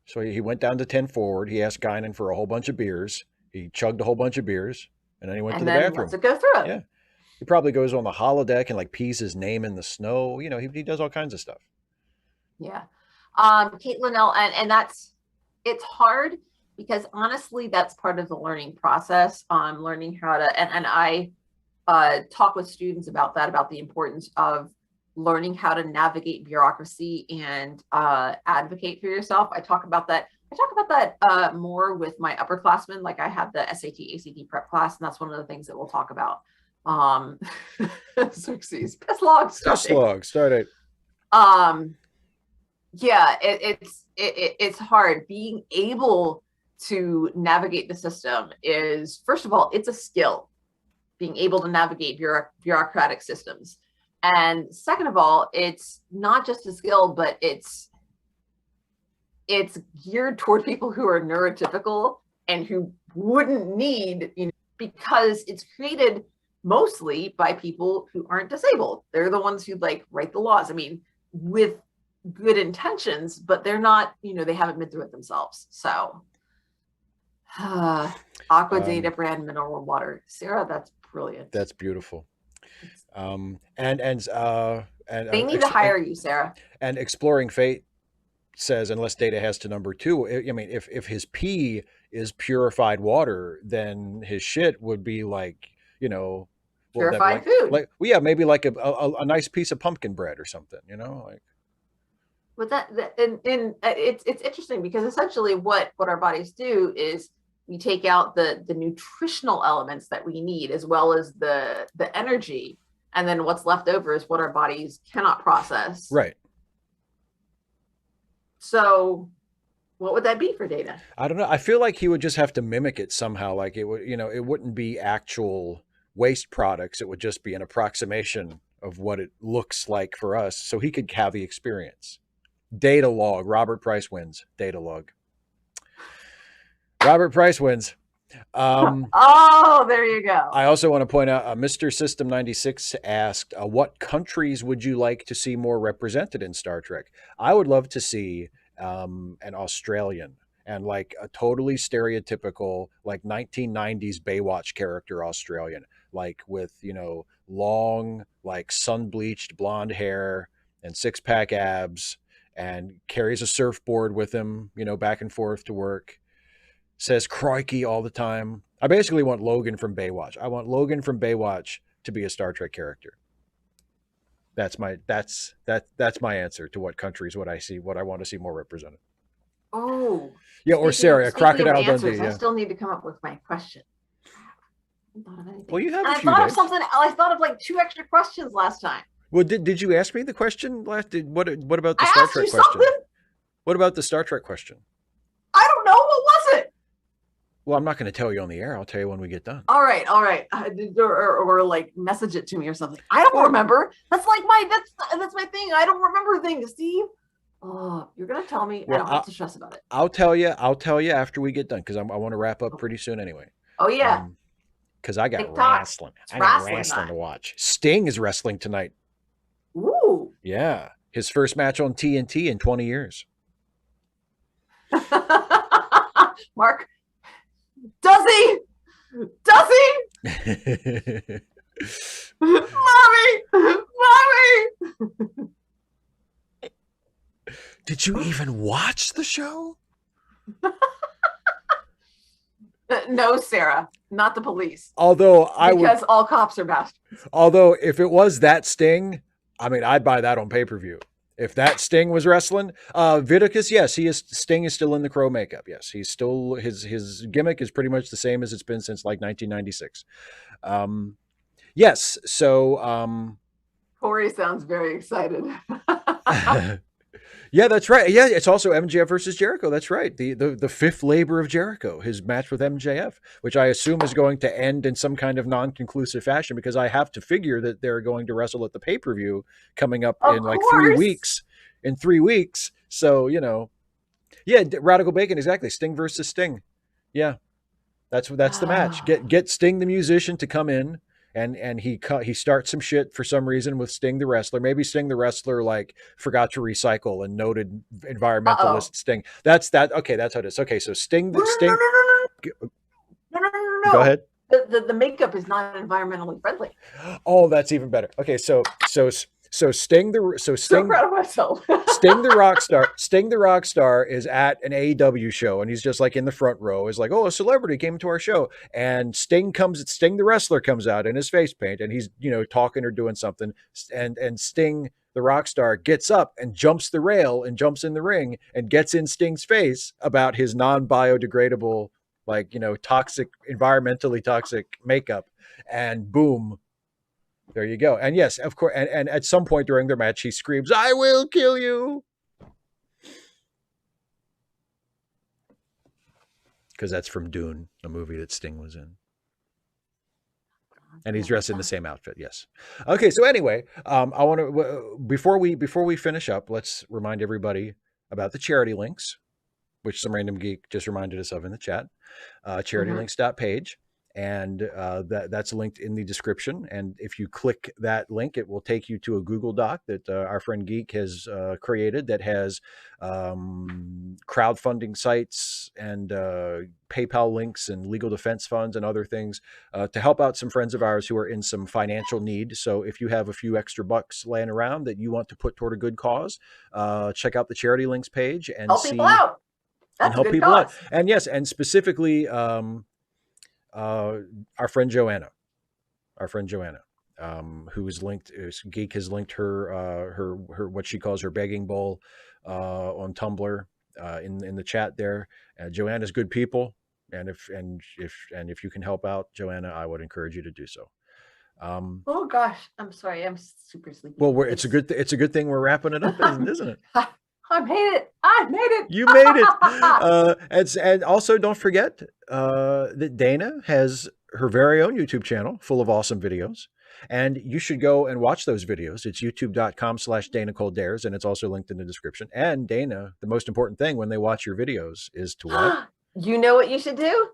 So he went down to 10 forward. He asked Guinan for a whole bunch of beers. He chugged a whole bunch of beers, and then he went to the then bathroom. lets it go through it. Yeah, he probably goes on the holodeck and like pees his name in the snow. He does all kinds of stuff. Yeah. Kate Linnell, and it's hard because honestly, that's part of the learning process. Learning how to, and I talk with students about that, about the importance of learning how to navigate bureaucracy and advocate for yourself. I talk about that. More with my upperclassmen. Like I have the SAT, ACT prep class, and that's one of the things that we'll talk about. Xerxes, piss log Piss log, start it. Yeah, it's hard. Being able to navigate the system is, first of all, it's a skill. Being able to navigate bureaucratic systems. And second of all, it's not just a skill, but it's geared toward people who are neurotypical and who wouldn't need, because it's created mostly by people who aren't disabled. They're the ones who like write the laws. I mean, with good intentions, but they're not, they haven't been through it themselves. So aqua data brand mineral water. Sarah, that's brilliant. That's beautiful. And they need to hire you, Sarah. And Exploring Fate says, unless Data has to number 2, I mean, if his pee is purified water, then his shit would be like, purified food. Like, well, yeah, maybe like a nice piece of pumpkin bread or something, like. But it's interesting because essentially what our bodies do is we take out the nutritional elements that we need as well as the energy, and then what's left over is what our bodies cannot process. Right. So what would that be for Data? I don't know. I feel like he would just have to mimic it somehow. Like it would, it wouldn't be actual waste products. It would just be an approximation of what it looks like for us. So he could have the experience. Data log. Robert Price wins. Data log. Robert Price wins. Oh, there you go. I also want to point out, Mr. System 96 asked, what countries would you like to see more represented in Star Trek? I would love to see an Australian and like a totally stereotypical, like 1990s Baywatch character Australian, like with, long, like sun-bleached blonde hair and six-pack abs and carries a surfboard with him, back and forth to work. Says crikey all the time. I basically want Logan from Baywatch. I want Logan from Baywatch to be a Star Trek character. That's my answer to what countries what I want to see more represented. Oh. Yeah, or Sarah, a Crocodile Dundee. Yeah. I still need to come up with my question. Well, you have a few days. I thought of like 2 extra questions last time. Well, did you ask me the question last? What about the Star Trek question? Something? What about the Star Trek question? I don't know. What was it? Well, I'm not going to tell you on the air. I'll tell you when we get done. All right. Or like message it to me or something. I don't remember. That's like that's my thing. I don't remember things, Steve. Oh, you're going to tell me. Well, I don't have to stress about it. I'll tell you after we get done because I want to wrap up pretty soon anyway. Oh yeah. Because I got wrestling. I got wrestling to watch. Sting is wrestling tonight. Ooh. Yeah, his first match on TNT in 20 years. Mark. Does he? Mommy! Did you even watch the show? No, Sarah, not the police. Although because all cops are bastards. Although if it was that Sting, I mean, I'd buy that on pay-per-view. If that Sting was wrestling, Viticus, yes, Sting is still in the crow makeup. Yes, he's still his gimmick is pretty much the same as it's been since like 1996. Yes, so Corey sounds very excited. Yeah, that's right. Yeah, it's also MJF versus Jericho. That's right. The fifth labor of Jericho, his match with MJF, which I assume is going to end in some kind of non-conclusive fashion because I have to figure that they're going to wrestle at the pay-per-view coming up in like 3 weeks. In 3 weeks. So, yeah, Radical Bacon, exactly. Sting versus Sting. Yeah. That's the match. Get Sting the musician to come in. And he starts some shit for some reason with Sting the wrestler. Maybe Sting the wrestler like forgot to recycle and noted environmentalist Sting. That's that. Okay, that's how it is. Okay, so Sting. No. Go ahead. The makeup is not environmentally friendly. Oh, that's even better. Okay, so So So proud of myself. Sting the rock star is at an AEW show, and he's just like in the front row. Is like, oh, a celebrity came to our show, and Sting the wrestler comes out in his face paint, and he's talking or doing something, and Sting the rock star gets up and jumps the rail and jumps in the ring and gets in Sting's face about his non-biodegradable, like toxic, environmentally toxic makeup, and boom. There you go. And yes, of course. And at some point during their match, he screams, "I will kill you." Because that's from Dune, a movie that Sting was in. And he's dressed in the same outfit. Yes. Okay. So anyway, I want to, before we finish up, let's remind everybody about the charity links, which some random geek just reminded us of in the chat. Charitylinks.page. And that's linked in the description. And if you click that link, it will take you to a Google Doc that our friend Geek has created that has crowdfunding sites and PayPal links and legal defense funds and other things to help out some friends of ours who are in some financial need. So if you have a few extra bucks laying around that you want to put toward a good cause, check out the Charity Links page and help people out. That's and help people cause. Out. And yes, and specifically our friend Joanna, who is linked. Geek has linked her what she calls her begging bowl on Tumblr in the chat there. Joanna's good people, and if you can help out Joanna, I would encourage you to do so. Oh gosh, I'm sorry, I'm super sleepy. Well, it's a good thing we're wrapping it up, isn't it? I made it. I made it. You made it. And also don't forget that Dana has her very own YouTube channel full of awesome videos. And you should go and watch those videos. It's youtube.com/Dana Cole Dares, and it's also linked in the description. And Dana, the most important thing when they watch your videos is to what? You know what you should do?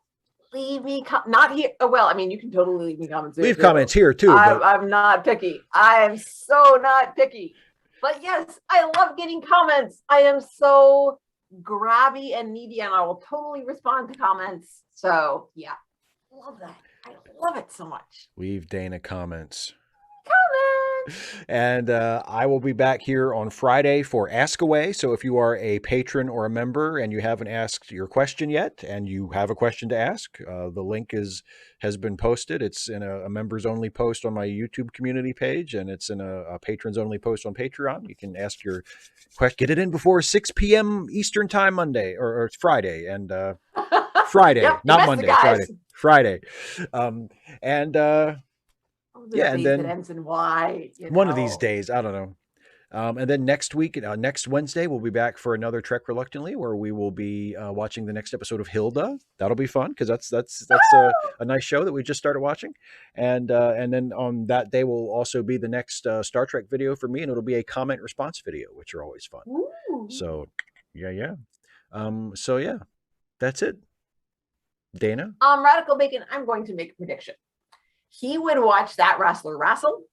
Leave me not here. Oh, well, I mean, you can totally leave me comments. Leave comments here too. I'm not picky. I am so not picky. But yes, I love getting comments. I am so grabby and needy, and I will totally respond to comments. So yeah, love that. I love it so much. Leave Dana comments. Comments. And I will be back here on Friday for Ask Away. So if you are a patron or a member and you haven't asked your question yet, and you have a question to ask, the link has been posted. It's in a members only post on my YouTube community page, and it's in a patrons only post on Patreon. You can ask your question, get it in before 6 p.m. Eastern time Monday or Friday, and Friday, yep, not Monday, Friday. Yeah, and then it ends in Y. One of these days, I don't know. And then next week, next Wednesday, we'll be back for another Trek Reluctantly, where we will be watching the next episode of Hilda. That'll be fun because that's a nice show that we just started watching. And then on that day will also be the next Star Trek video for me, and it'll be a comment response video, which are always fun. Ooh. So yeah. So yeah, that's it. Dana? Radical Bacon, I'm going to make a prediction. He would watch that wrestler wrestle.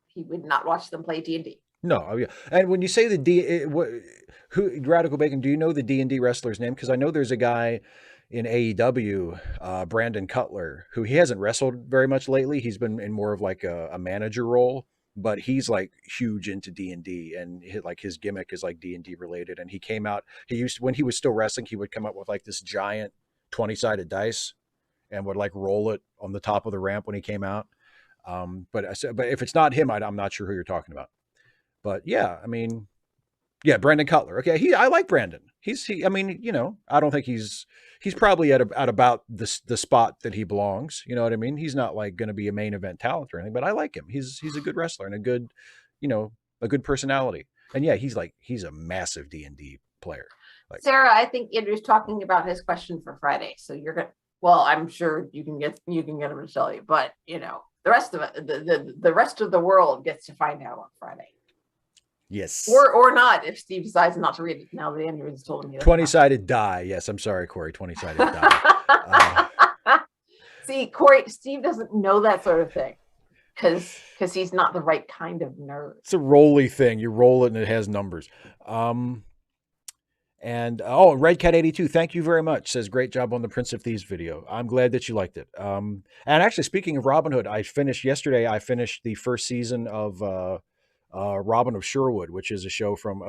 He would not watch them play D&D. No, yeah. And when you say who Radical Bacon, do you know the D&D wrestler's name? Because I know there's a guy in AEW, Brandon Cutler, who he hasn't wrestled very much lately. He's been in more of like a manager role, but he's like huge into D&D, and his gimmick is like D&D related. And he came out. When he was still wrestling, he would come up with like this giant 20-sided dice and would like roll it on the top of the ramp when he came out. But if it's not him, I'm not sure who you're talking about. But yeah, I mean, yeah, Brandon Cutler. Okay, I like Brandon. I mean, I don't think he's probably at about the spot that he belongs. You know what I mean? He's not like going to be a main event talent or anything, but I like him. He's a good wrestler and a good personality. And yeah, he's a massive D&D player. Like, Sarah, I think Andrew's talking about his question for Friday. So you're gonna. Well, I'm sure you can get him to tell you, but the rest of it, the rest of the world gets to find out on Friday. Yes. Or not if Steve decides not to read it now that Andrew has told him. 20-sided die. Yes, I'm sorry, Corey. 20-sided die. See, Corey, Steve doesn't know that sort of thing because he's not the right kind of nerd. It's a rolly thing. You roll it and it has numbers. And Red Cat 82, thank you very much. Says great job on the Prince of Thieves video. I'm glad that you liked it. And actually, speaking of Robin Hood, I finished yesterday. I finished the first season of Robin of Sherwood, which is a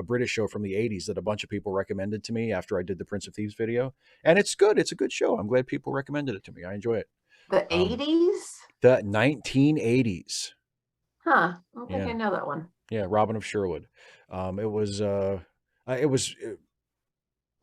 British show from the 80s that a bunch of people recommended to me after I did the Prince of Thieves video. And it's good. It's a good show. I'm glad people recommended it to me. I enjoy it. The Um, 80s? the 1980s. Huh. I don't think I Yeah. know that one. Yeah. Robin of Sherwood. It was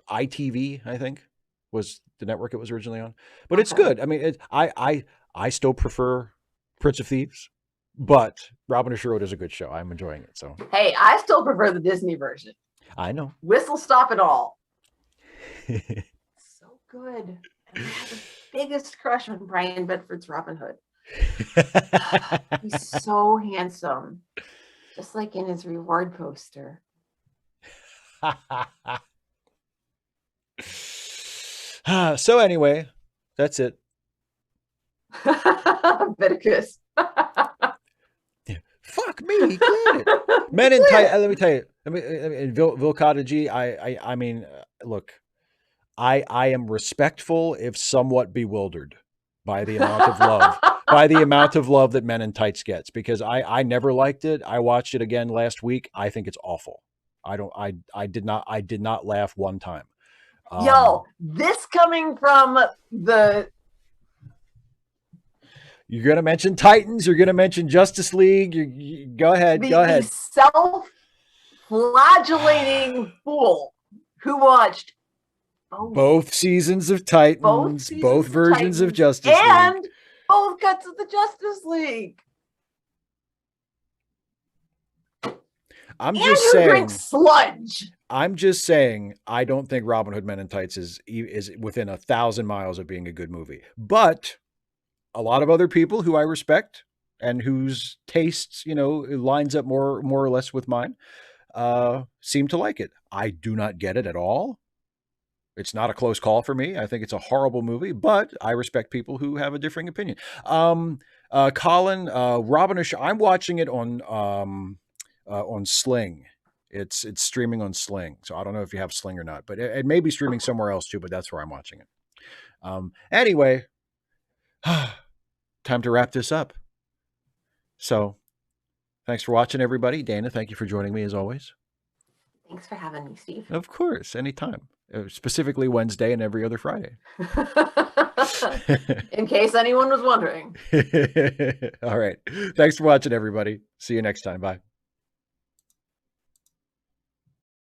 ITV, I think, was the network it was originally on. But it's Okay. good. I mean, I still prefer Prince of Thieves, but Robin of Sherwood is a good show. I'm enjoying it. So Hey, I still prefer the Disney version. I know. Whistle stop it all. So good. And I had the biggest crush on Brian Bedford's Robin Hood. He's so handsome. Just like in his reward poster. So anyway, that's it. Leviticus. Fuck me, clean it. Men in tight. Let me tell you. I mean, Vilcata G. I mean, look. I am respectful, if somewhat bewildered, by the amount of love, that Men in Tights gets, because I never liked it. I watched it again last week. I think it's awful. I did not laugh one time. Yo, this coming from the. You're going to mention Titans. You're going to mention Justice League. Go ahead. The self-flagellating fool who watched both seasons of Titans, both versions of Justice League, and both cuts of the Justice League. I'm just saying. Drinks sludge. I'm just saying. I don't think Robin Hood Men in Tights is within 1,000 miles of being a good movie, but a lot of other people who I respect and whose tastes, lines up more or less with mine, seem to like it. I do not get it at all. It's not a close call for me. I think it's a horrible movie, but I respect people who have a differing opinion. Colin, Robin, I'm watching it on Sling. It's streaming on Sling, so I don't know if you have Sling or not, but it may be streaming somewhere else too. But that's where I'm watching it. Anyway, time to wrap this up. So, thanks for watching, everybody. Dana, thank you for joining me as always. Thanks for having me, Steve. Of course, anytime. Specifically Wednesday and every other Friday. In case anyone was wondering. All right. Thanks for watching, everybody. See you next time. Bye.